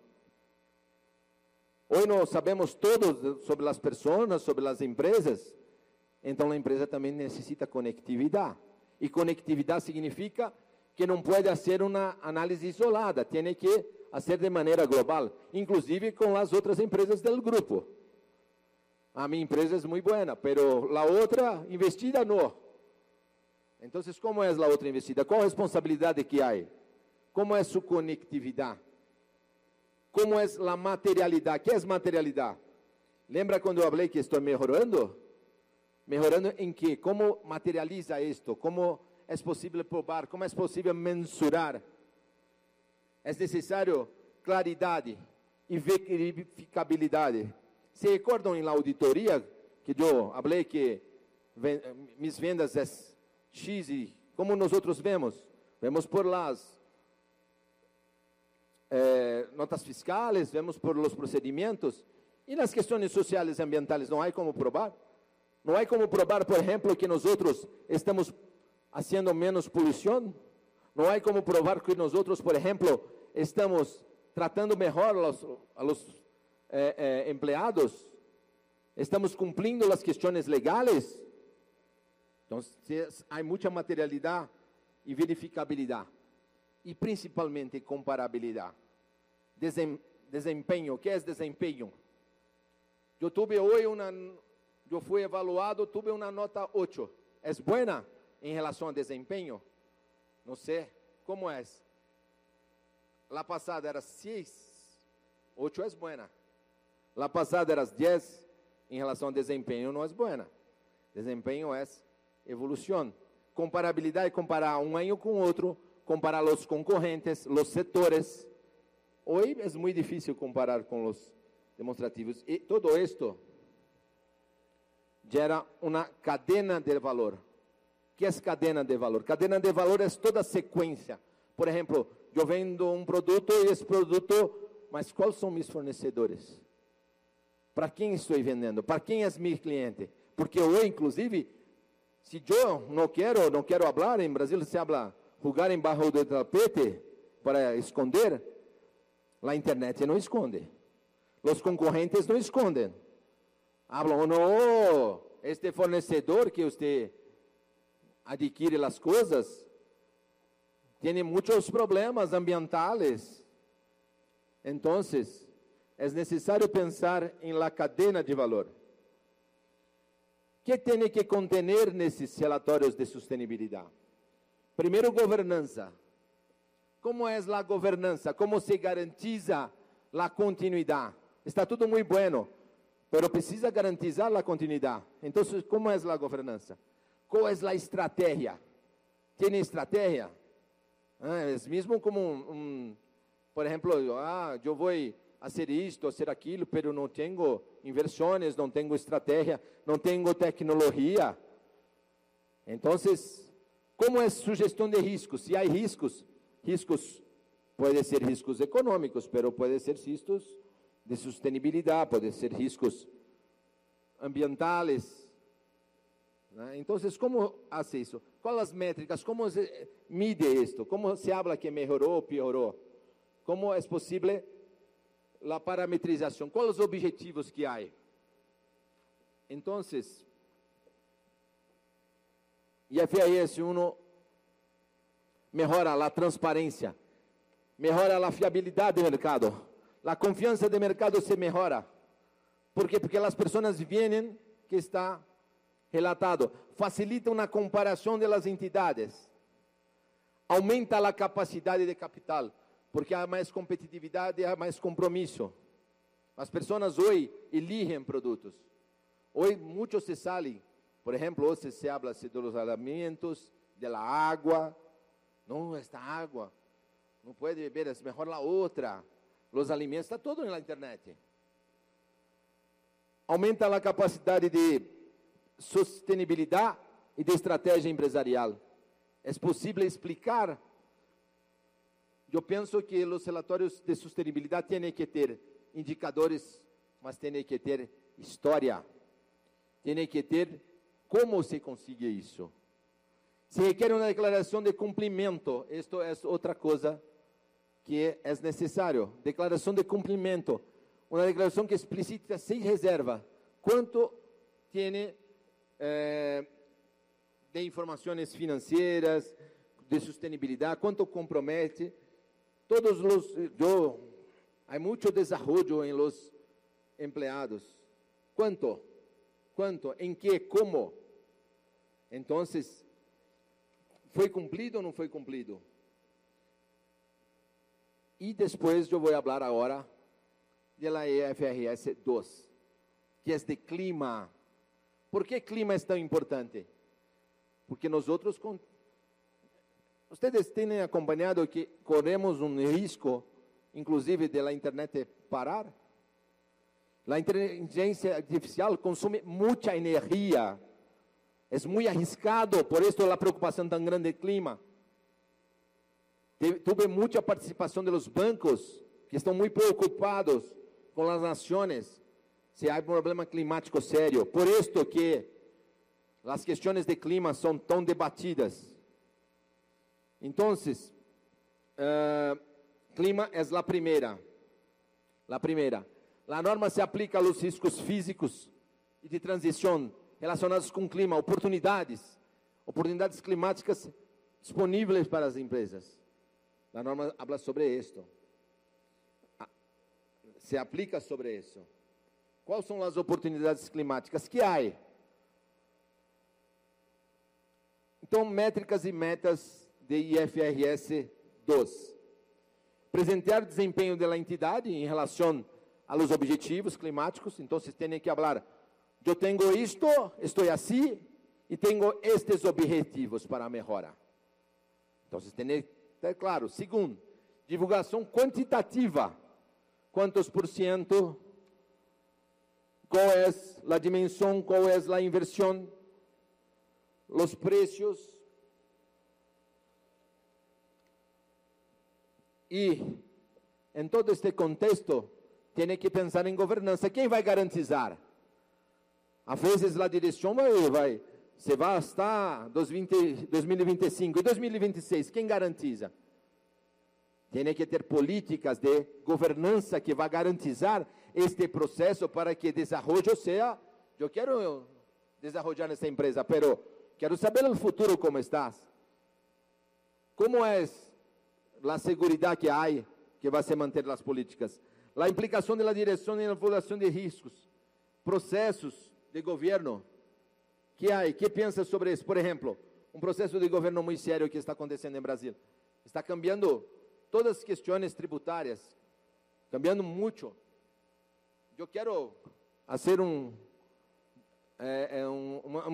Hoje nós sabemos tudo sobre as pessoas, sobre as empresas. Então, a empresa também necessita conectividade. E conectividade significa que não pode ser uma análise isolada, tem que ser de maneira global, inclusive com as outras empresas do grupo. A minha empresa é muito boa, mas a outra investida não. Então, como é a outra investida? Qual a responsabilidade que há? Como é sua conectividade? Como é a materialidade? O que é materialidade? Lembra quando eu falei que estou melhorando? Melhorando em quê? Como materializa isto? Como é possível provar? Como é possível mensurar? É necessário claridade e verificabilidade. Se recordam em la auditoria que eu falei que minhas vendas é X e como nós outros vemos? Vemos por las notas fiscais, vemos por los procedimentos e nas questões sociais e ambientais não há como provar. Não há como provar, por exemplo, que nós outros estamos fazendo menos poluição. Não há como provar que nós outros, por exemplo, estamos tratando melhor a los empregados. Estamos cumprindo as questões legais. Então, há muita materialidade e verificabilidade. E principalmente comparabilidade. Desempenho. O que é desempenho? Eu tive hoje eu fui evaluado, tive uma nota 8. É boa em relação ao desempenho? Não sei. Como é? La passada era 6. 8 é boa. La passada era 10. Em relação ao desempenho, não é boa. Desempenho é evolução. Comparabilidade é comparar um ano com o outro, comparar os concorrentes, os setores. Hoje é muito difícil comparar com os demonstrativos. E todo isto gera uma cadena de valor. O que é cadena de valor? Cadena de valor é toda a sequência. Por exemplo, eu vendo um produto e esse produto, mas quais são meus fornecedores? Para quem estou vendendo? Para quem é meu cliente? Porque eu, inclusive, se eu não quero falar, em Brasil se habla jogar embaixo do tapete para esconder, a internet não esconde. Os concorrentes não escondem. Hablam, não, este fornecedor que você adquire as coisas tem muitos problemas ambientais. Então, é necessário pensar em la cadena de valor. O que tem que conter nesses relatórios de sustentabilidade? Primeiro, governança. Como é a governança? Como se garantiza a continuidade? Está tudo muito bueno, mas precisa garantizar a continuidade. Então, como é a governança? Qual é a estratégia? Tem estratégia? É mesmo como por exemplo, eu vou fazer isto, fazer aquilo, mas não tenho inversões, não tenho estratégia, não tenho tecnologia. Então, como é sua gestão de riscos? Se há riscos pode ser riscos econômicos, mas pode ser riscos de sustentabilidade, pode ser riscos ambientais, Então, como faz isso? Quais as métricas? Como se mide isto? Como se habla que melhorou ou piorou? Como é possível a parametrização? Quais os objetivos que há? Então, IFRS 1 melhora a transparência, melhora a fiabilidade do mercado, a confiança do mercado se melhora. ¿Por quê? Porque as pessoas vêm que está relatado, facilita uma comparação das entidades, aumenta a capacidade de capital, porque há mais competitividade, há mais compromisso. As pessoas hoje eligem produtos. Hoje muitos se salem, por exemplo, hoje se habla dos alimentos, da água. Não, esta água não pode beber, é melhor a outra. Os alimentos, está tudo na internet. Aumenta a capacidade de sustentabilidade e de estratégia empresarial. É possível explicar. Eu penso que os relatórios de sustentabilidade têm que ter indicadores, mas têm que ter história. Tem que ter como se consegue isso. Se requer uma declaração de cumprimento, isto é outra coisa que é necessário. Declaração de cumprimento. Uma declaração que explicita sem reserva quanto tem de informações financeiras, de sustentabilidade, quanto compromete. Há muito desenvolvimento em los empregados. Quanto? Em que? Como? Então, foi cumprido ou não foi cumprido? E depois eu vou falar agora da IFRS 2, que é de clima. Por que clima é tão importante? Porque nós outros, vocês têm acompanhado que corremos um risco, inclusive, de a internet parar? A inteligência artificial consome muita energia. É muito arriscado, por isso a preocupação tão grande do clima. Tive muita participação dos bancos, que estão muito preocupados com as nações, se há um problema climático sério. Por isso que as questões de clima são tão debatidas. Então, clima é a primeira. A norma se aplica aos riscos físicos e de transição relacionados com o clima, oportunidades climáticas disponíveis para as empresas. A norma habla sobre isto. Se aplica sobre isso. Quais são as oportunidades climáticas que há? Então, métricas e metas de IFRS 2. Apresentar o desempenho da entidade em relação aos objetivos climáticos. Então, vocês têm que falar, eu tenho isto, estou assim, e tenho estes objetivos para melhorar. Então, vocês têm que ter claro. Segundo, divulgação quantitativa. Quantos por cento? Qual é a dimensão? Qual é a inversão? Os preços. E, em todo este contexto, tem que pensar em governança. Quem vai garantizar? Às vezes, a direção se vai estar 2025 e 2026. Quem garantiza? Tem que ter políticas de governança que vai garantizar este processo para que o desenvolvimento seja. Eu quero desenvolver nessa empresa, mas quero saber no futuro como estás. Como é a segurança que há, que vai se manter as políticas? A implicação da direção na avaliação de riscos, processos de governo que há, que pensa sobre isso? Por exemplo, um processo de governo muito sério que está acontecendo em Brasil. Está cambiando todas as questões tributárias, cambiando muito. Eu quero fazer uma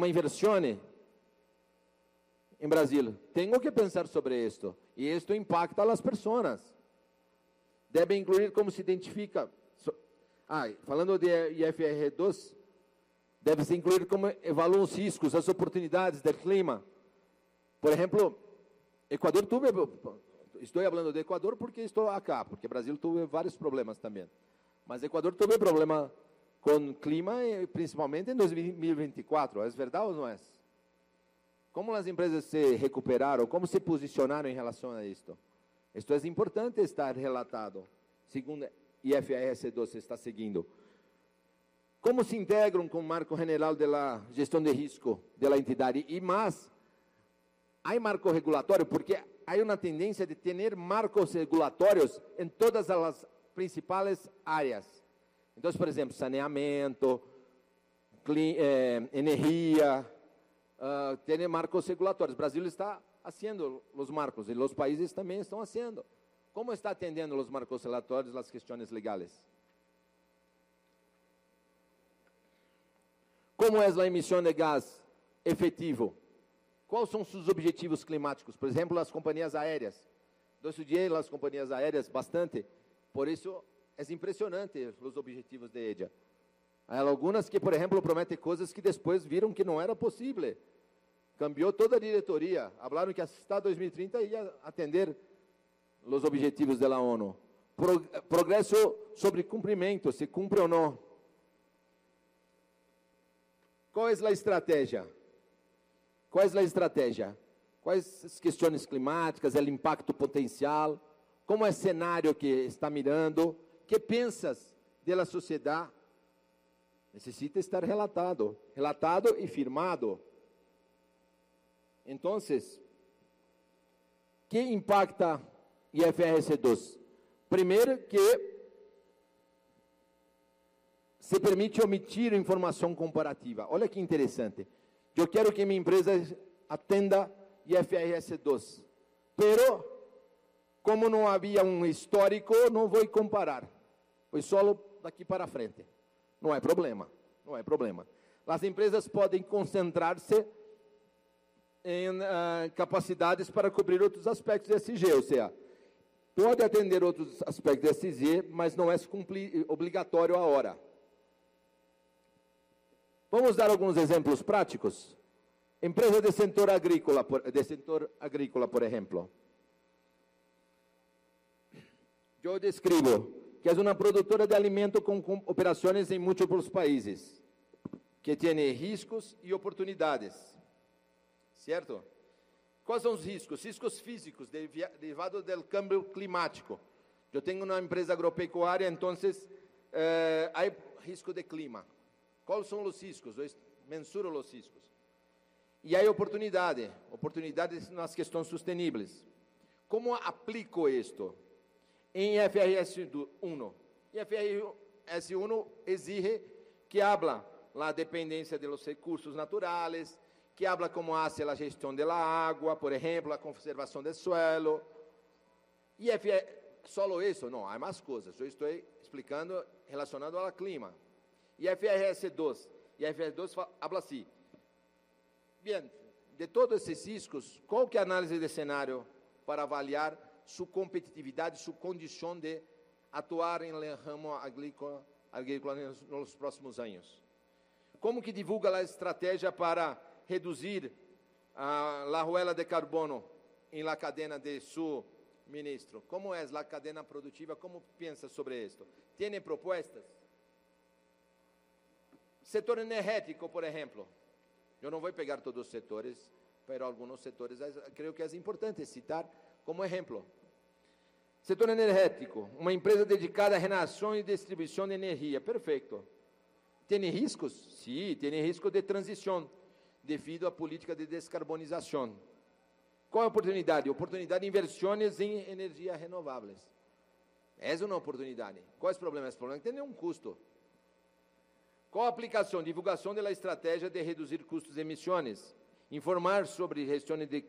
inversão em Brasil. Tenho que pensar sobre isto. E isto impacta as pessoas. Deve incluir como se identifica. Falando de IFRS 2, deve-se incluir como evalua os riscos, as oportunidades do clima. Por exemplo, Equador estou falando de Equador porque estou aqui, porque Brasil teve vários problemas também. Mas Equador teve problema com clima, principalmente em 2024. É verdade ou não é? como as empresas se recuperaram, como se posicionaram em relação a isto. Isto é importante estar relatado, segundo IFRS 12 está seguindo. Como se integram com o marco general da gestão de risco da entidade? E mais, há marco regulatório, porque há uma tendência de ter marcos regulatórios em todas as principais áreas. Então, por exemplo, saneamento, energia, tem marcos regulatórios. O Brasil está fazendo os marcos, e os países também estão fazendo. Como está atendendo os marcos regulatórios as questões legais? Como é a emissão de gás efetivo? Quais são seus objetivos climáticos? Por exemplo, as companhias aéreas. Eu estudei as companhias aéreas bastante, por isso é impressionante os objetivos de ella. Há algumas que, por exemplo, prometem coisas que depois viram que não era possível. Cambiou toda a diretoria. Falaram que até 2030 ia atender os objetivos da ONU. Progresso sobre cumprimento, se cumpre ou não. Qual é a estratégia? Qual é a estratégia? Quais as questões climáticas, o impacto potencial? Como é o cenário que está mirando? Que pensas da sociedade? Necessita estar relatado e firmado. Então, que impacta IFRS 2? Primeiro, que se permite omitir informação comparativa. Olha que interessante. Eu quero que minha empresa atenda IFRS 2. Pero, como não havia um histórico, não vou comparar. Foi só daqui para frente. Não é problema. Não é problema. As empresas podem concentrar-se em capacidades para cobrir outros aspectos de SG, ou seja, pode atender outros aspectos de SG, mas não é obrigatório agora. Vamos dar alguns exemplos práticos. Empresa de setor agrícola, por exemplo. Eu descrevo que é uma produtora de alimento com operações em múltiplos países, que tem riscos e oportunidades. Certo? Quais são os riscos? Riscos físicos derivados do câmbio climático. Eu tenho uma empresa agropecuária, então há risco de clima. Quais são os riscos? Eu mensuro os riscos. E há oportunidades nas questões sustentáveis. Como aplico isto? Em IFRS 1. IFRS 1 exige que habla a dependência dos recursos naturais, que habla como hace a gestão da água, por exemplo, a conservação do suelo. E só isso? Não, há mais coisas. Eu estou explicando relacionado ao clima. IFRS 2. IFRS 2 habla assim. Bem, de todos esses riscos, qual que é a análise de cenário para avaliar sua competitividade, sua condição de atuar em ramo agrícola nos próximos anos? Como que divulga a estratégia para reduzir a huella de carbono em la cadena de suministro? Como é a cadena produtiva? Como pensa sobre isto? Tem propostas? Setor energético, por exemplo. Eu não vou pegar todos os setores, mas alguns setores creio que é importante citar como exemplo. Setor energético, uma empresa dedicada à geração e distribuição de energia. Perfeito. Tem riscos? Sim, tem risco de transição, devido à política de descarbonização. Qual é a oportunidade? Oportunidade de inversões em energias renováveis. É uma oportunidade. Qual é o problema? O problema é que tem um custo. Qual a aplicação? Divulgação da estratégia de reduzir custos de emissões. Informar sobre gestão de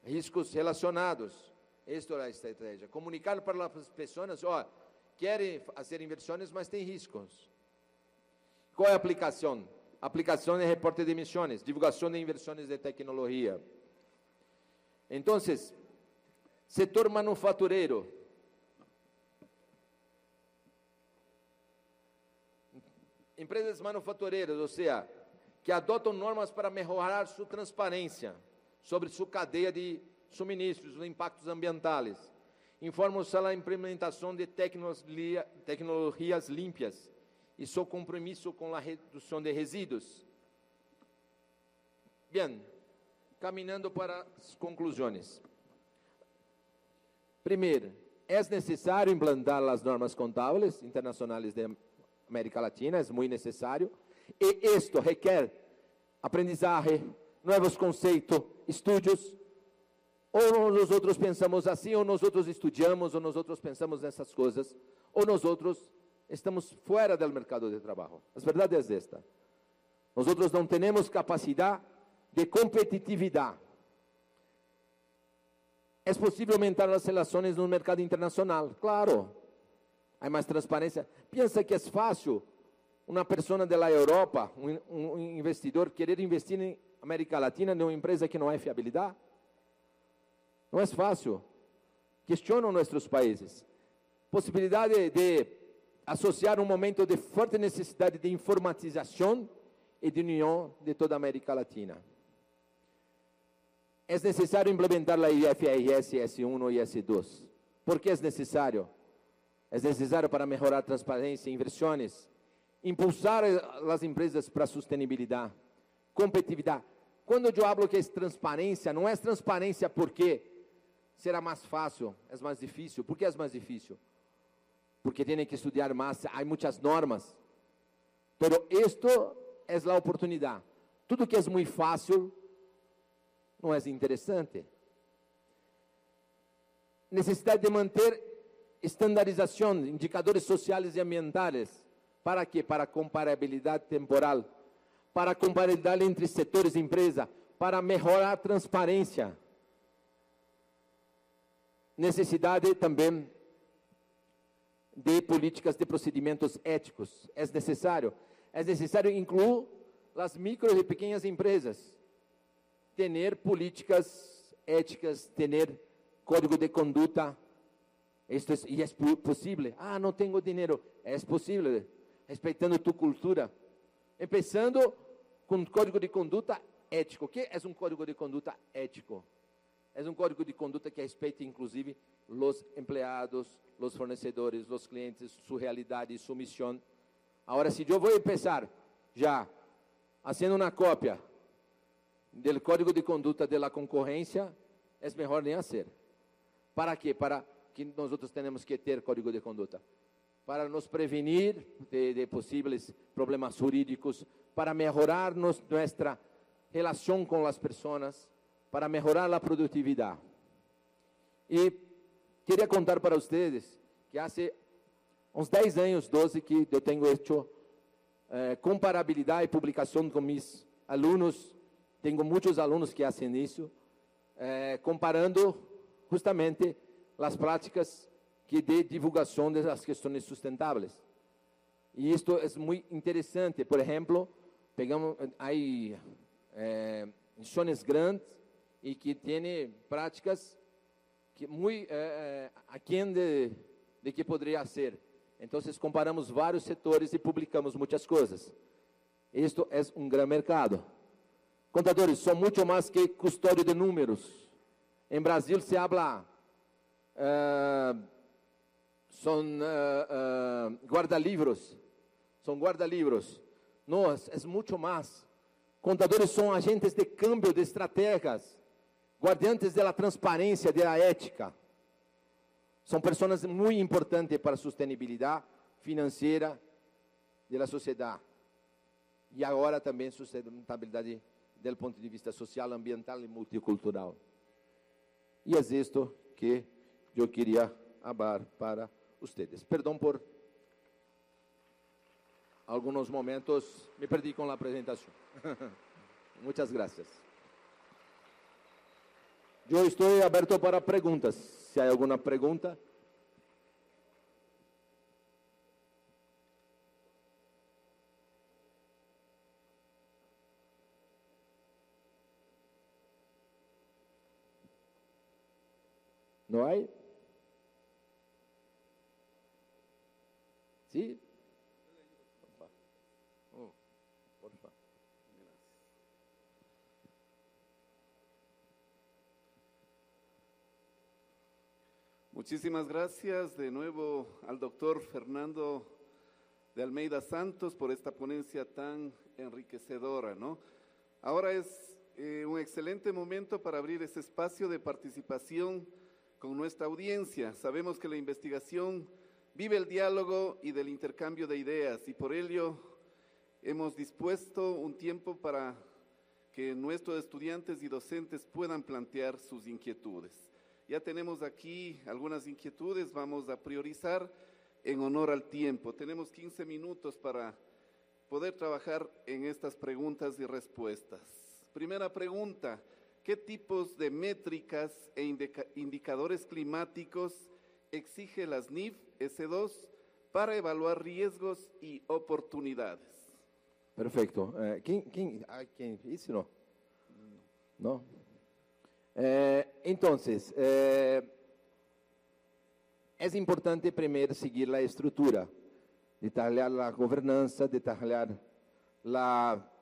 riscos relacionados. Esta é a estratégia. Comunicar para as pessoas, querem fazer inversões, mas tem riscos. Qual é a aplicação? Aplicação de reporte de emissões, divulgação de inversões de tecnologia. Então, setor manufatureiro. Empresas manufatureiras, ou seja, que adotam normas para melhorar sua transparência sobre sua cadeia de suministros, os impactos ambientais. Informam sobre a implementação de tecnologias limpas e seu compromisso com a redução de resíduos. Bem, caminhando para as conclusões. Primeiro, é necessário implantar as normas contábeis internacionais de América Latina, é muito necessário, e isto requer aprendizagem, novos conceitos, estudos. Ou nós outros pensamos assim, ou nós outros estudamos, ou nós outros pensamos nessas coisas, ou nós outros estamos fora do mercado de trabalho. A verdade é esta. Nós outros não temos capacidade de competitividade. É possível aumentar as relações no mercado internacional, claro. Há mais transparência. Pensa que é fácil uma pessoa da Europa, um investidor, querer investir em América Latina em uma empresa que não é fiabilidade? Não é fácil. Questionam nossos países. Possibilidade de associar um momento de forte necessidade de informatização e de união de toda a América Latina. É necessário implementar a IFRS S1 e S2. Por que é necessário? É necessário para melhorar a transparência e inversões, impulsar as empresas para a sustentabilidade, competitividade. Quando eu falo que é transparência, não é transparência porque será mais fácil, é mais difícil. Por que é mais difícil? Porque tem que estudar mais, há muitas normas. Mas isto é a oportunidade. Tudo que é muito fácil não é interessante. Necessidade de manter estandarização, indicadores sociais e ambientais. Para quê? Para comparabilidade temporal, para comparabilidade entre setores de empresa, para melhorar a transparência. Necessidade também de políticas de procedimentos éticos. É necessário incluir as micro e pequenas empresas, ter políticas éticas, ter código de conduta. Isto é possível. Ah, não tenho dinheiro. É possível, respeitando tu cultura. Começando com código de conduta ético. O que é um código de conduta ético? É um código de conduta que respeita, inclusive, os empregados, os fornecedores, os clientes, sua realidade e sua missão. Agora, se eu vou começar já fazendo uma cópia do código de conduta da concorrência, é melhor nem fazer. Para quê? Para que nós outros temos que ter código de conduta. Para nos prevenir de possíveis problemas jurídicos, para melhorar nossa relação com as pessoas, para melhorar a produtividade. E queria contar para vocês que há uns 10 anos, 12, que eu tenho feito comparabilidade e publicação com meus alunos. Tenho muitos alunos que fazem isso, comparando justamente as práticas de divulgação das questões sustentáveis. E isto é muito interessante. Por exemplo, pegamos aí nações grandes e que têm práticas que muito aquém de que poderia ser. Então, comparamos vários setores e publicamos muitas coisas. Isto é um grande mercado. Contadores são muito mais que custódio de números. Em Brasil se habla, são guarda-livros. São guarda-livros. Nós, é muito mais. Contadores são agentes de câmbio de estratégias, guardiantes da transparência, da ética. São pessoas muito importantes para a sustentabilidade financeira da sociedade. E agora também sustentabilidade do ponto de vista social, ambiental e multicultural. E é isto que eu queria falar para vocês. Perdão por alguns momentos, me perdi com a apresentação. Muitas graças. Eu estou aberto para perguntas. Se há alguma pergunta. Não há? Sim? Por favor. Muchísimas gracias de nuevo al doctor Fernando de Almeida Santos por esta ponencia tan enriquecedora, ¿no? Ahora es Un excelente momento para abrir ese espacio de participación con nuestra audiencia. Sabemos que la investigación vive el diálogo y del intercambio de ideas, y por ello hemos dispuesto un tiempo para que nuestros estudiantes y docentes puedan plantear sus inquietudes. Ya tenemos aquí algunas inquietudes, vamos a priorizar en honor al tiempo. Tenemos 15 minutos para poder trabajar en estas preguntas y respuestas. Primera pregunta: ¿qué tipos de métricas e indicadores climáticos exige la SNIF S2 para evaluar riesgos y oportunidades? Perfecto. ¿Quién dice no? No. Entonces, es importante primero seguir la estructura, detallar la gobernanza, detallar la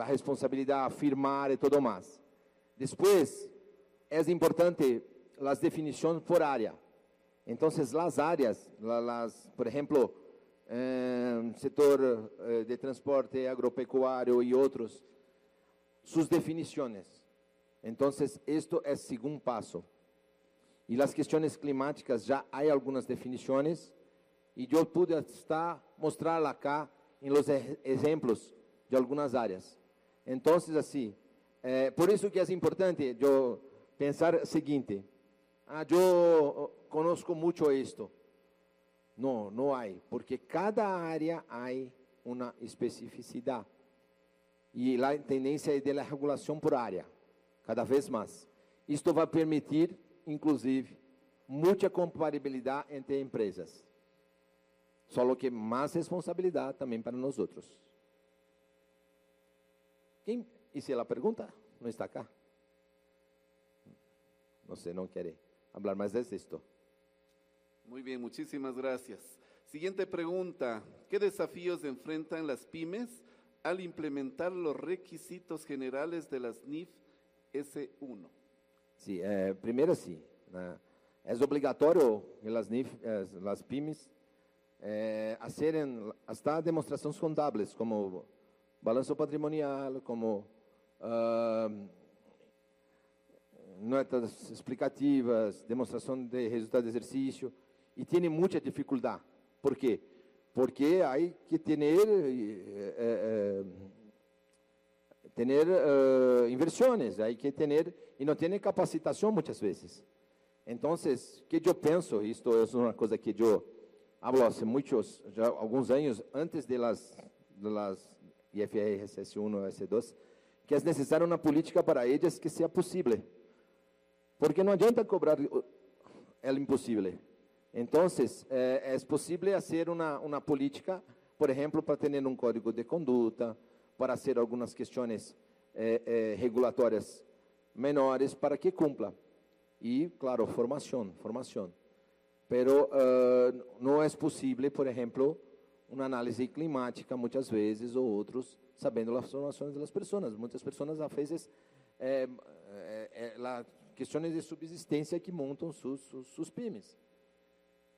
responsabilidad, firmar y todo más. Después, es importante las definiciones por área. Entonces, las áreas, por ejemplo, sector de transporte agropecuario y otros, sus definiciones. Entonces, esto es segundo paso. Y las cuestiones climáticas ya hay algunas definiciones y yo pude hasta mostrarla acá en los ejemplos de algunas áreas. Entonces, así, por eso que es importante yo pensar o seguinte: yo conozco mucho esto. No, no hay, porque cada área hay una especificidad. Y la tendencia es de la regulación por área, cada vez más. Esto va a permitir, inclusive, mucha compatibilidad entre empresas. Solo que más responsabilidad también para nosotros. ¿Quién hizo la pregunta? No está acá. No sé, no quiere hablar más de esto. Muy bien, muchísimas gracias. Siguiente pregunta: ¿qué desafíos enfrentan las pymes al implementar los requisitos generales de la SNIF S1? Sí, primero sí. Es obligatorio que las pymes hacerem hasta demonstrações contábeis, como balanço patrimonial, como notas explicativas, demonstração de resultado de exercício, e tem muita dificuldade. Por quê? Porque há que ter inversões, há que ter, e não tem capacitação muitas vezes. Então, que eu penso, isto é uma coisa que eu hablo hace muchos, já alguns anos, antes de las IFRS S1 S2, que é necessária uma política para eles que seja possível. Porque não adianta cobrar o impossível. Então, é possível fazer uma política, por exemplo, para ter um código de conduta, para fazer algumas questões regulatórias menores para que cumpla. E, claro, formação. Pero não é possível, por exemplo, uma análise climática, muitas vezes, ou outros, sabendo as formações das pessoas. Muitas pessoas, às vezes, questões de subsistência que montam suas pymes.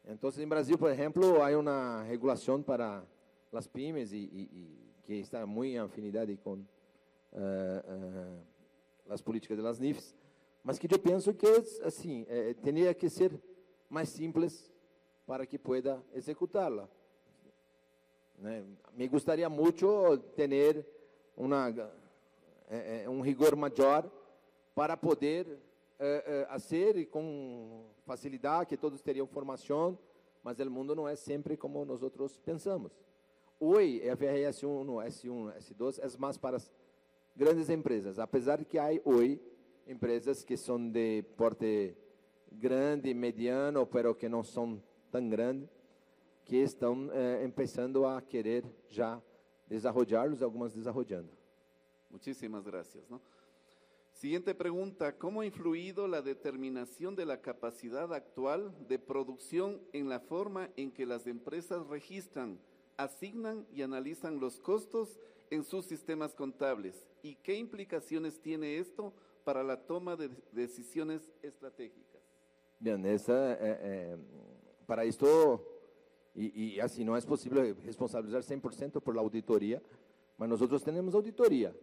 Então, em Brasil, por exemplo, há uma regulação para as pymes e que está muito em afinidade com as políticas das NIFs, mas que eu penso que assim teria que ser mais simples para que pueda executá-la. Me gostaria muito ter um rigor maior para poder fazer com facilidade, que todos teriam formação, mas o mundo não é sempre como nós outros pensamos. Hoje, a FRS 1, S1, S2 é mais para as grandes empresas, apesar que há hoje empresas que são de porte grande, mediano, pero que não são tão grandes, que estão começando a querer já desenvolvê-los, algumas desenvolvendo. Muchísimas gracias, ¿no? Siguiente pregunta: ¿cómo ha influido la determinación de la capacidad actual de producción en la forma en que las empresas registran, asignan y analizan los costos en sus sistemas contables? ¿Y qué implicaciones tiene esto para la toma de decisiones estratégicas? Bien, para esto, y así no es posible responsabilizar 100% por la auditoría, mas nosotros tenemos auditoría.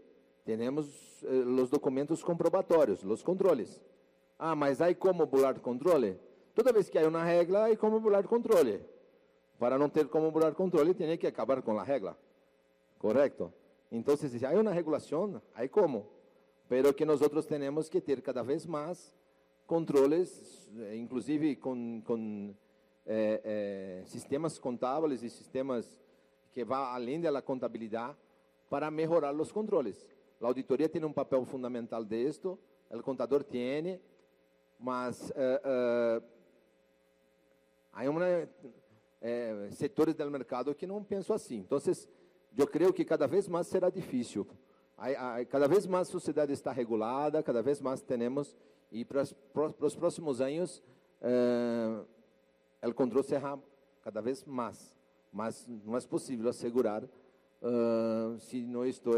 Temos os documentos comprobatórios, os controles. Ah, mas aí como burlar controle? Toda vez que há uma regra, há como burlar controle. Para não ter como burlar controle, tem que acabar com a regra. Correto? Então, se há uma regulação, há como. Pero que nós temos que ter cada vez mais controles, inclusive com sistemas contábeis e sistemas que vão além da contabilidade para melhorar os controles. A auditoria tem um papel fundamental disto, o contador tem, mas há setores do mercado que não pensam assim. Então, eu creio que cada vez mais será difícil. Cada vez mais a sociedade está regulada, cada vez mais temos, e para os próximos anos, o controle será cada vez mais. Mas não é possível assegurar se não estou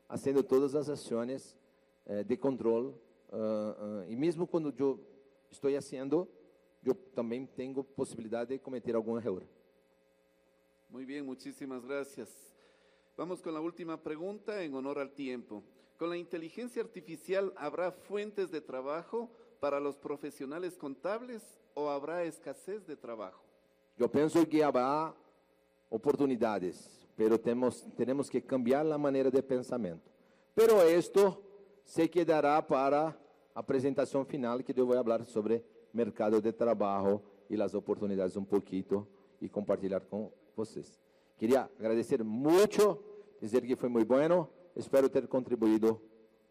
fazendo todas as ações de controle. E mesmo quando eu estou fazendo, eu também tenho possibilidade de cometer algum erro. Muy bien, muchísimas gracias. Vamos con la última pregunta en honor al tiempo. ¿Con la inteligencia artificial habrá fuentes de trabajo para los profesionales contables o habrá escasez de trabajo? Eu penso que haverá oportunidades, pero temos que cambiar a maneira de pensamento. Pero esto se quedará para a apresentação final, que eu vou falar sobre mercado de trabalho e as oportunidades pouquinho e compartilhar com vocês. Queria agradecer muito, dizer que foi muito bueno. Espero ter contribuído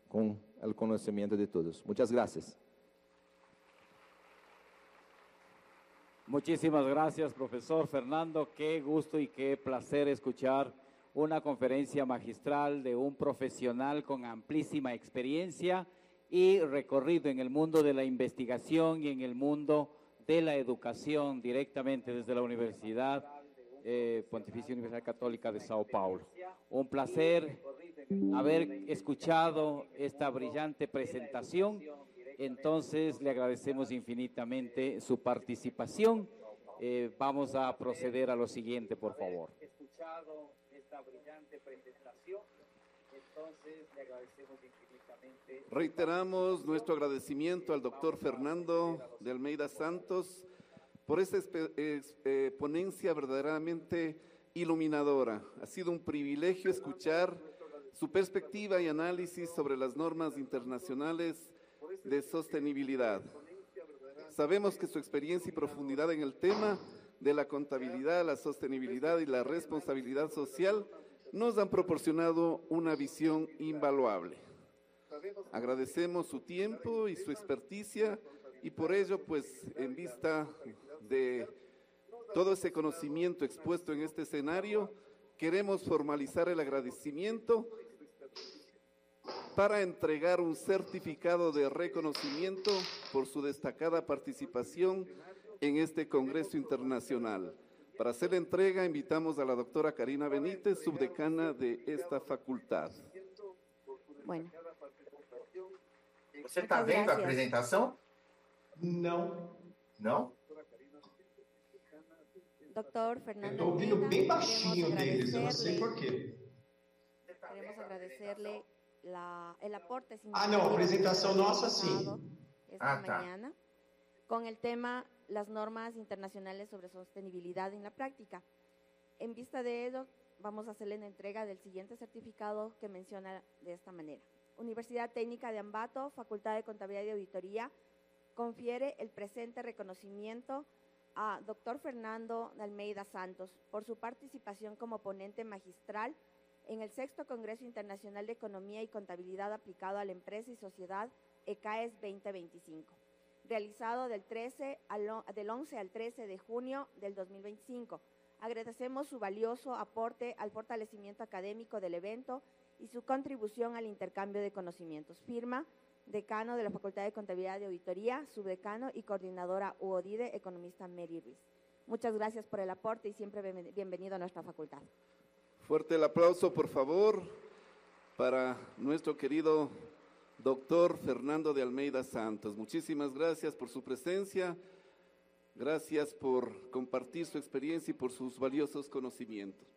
com o conhecimento de todos. Muitas gracias. Muchísimas gracias, profesor Fernando. Qué gusto y qué placer escuchar una conferencia magistral de un profesional con amplísima experiencia y recorrido en el mundo de la investigación y en el mundo de la educación directamente desde la Universidad Pontificia Universidad Católica de Sao Paulo. Un placer haber escuchado esta brillante presentación. Entonces, le agradecemos infinitamente su participación. Vamos a proceder a lo siguiente, por favor. Escuchado esta brillante presentación, entonces le agradecemos infinitamente. Reiteramos nuestro agradecimiento al doctor Fernando de Almeida Santos por esta ponencia verdaderamente iluminadora. Ha sido un privilegio escuchar su perspectiva y análisis sobre las normas internacionales de sostenibilidad. Sabemos que su experiencia y profundidad en el tema de la contabilidad, la sostenibilidad y la responsabilidad social nos han proporcionado una visión invaluable. Agradecemos su tiempo y su experticia y por ello, pues, en vista de todo ese conocimiento expuesto en este escenario, queremos formalizar el agradecimiento para entregar un certificado de reconocimiento por su destacada participación en este Congreso Internacional. Para hacer la entrega, invitamos a la doctora Karina Benítez, subdecana de esta facultad. Bueno. Você está vendo a apresentação? Não. Não? Doctor Fernando. Estou ouvindo bem baixinho deles, eu não sei por quê. Queremos agradecerle el aporte. No, presentación nossa sí. Esta mañana con el tema las normas internacionales sobre sostenibilidad en la práctica. En vista de ello, vamos a hacerle la entrega del siguiente certificado que menciona de esta manera. Universidad Técnica de Ambato, Facultad de Contabilidad y Auditoría, confiere el presente reconocimiento a Dr. Fernando de Almeida Santos por su participación como ponente magistral en el 6º Congreso Internacional de Economía y Contabilidad aplicado a la empresa y sociedad ECAES 2025, realizado del 11 al 13 de junio del 2025. Agradecemos su valioso aporte al fortalecimiento académico del evento y su contribución al intercambio de conocimientos. Firma, decano de la Facultad de Contabilidad y Auditoría, subdecano y coordinadora UODIDE, economista Mary Ruiz. Muchas gracias por el aporte y siempre bienvenido a nuestra facultad. Fuerte el aplauso, por favor, para nuestro querido doctor Fernando de Almeida Santos. Muchísimas gracias por su presencia, gracias por compartir su experiencia y por sus valiosos conocimientos.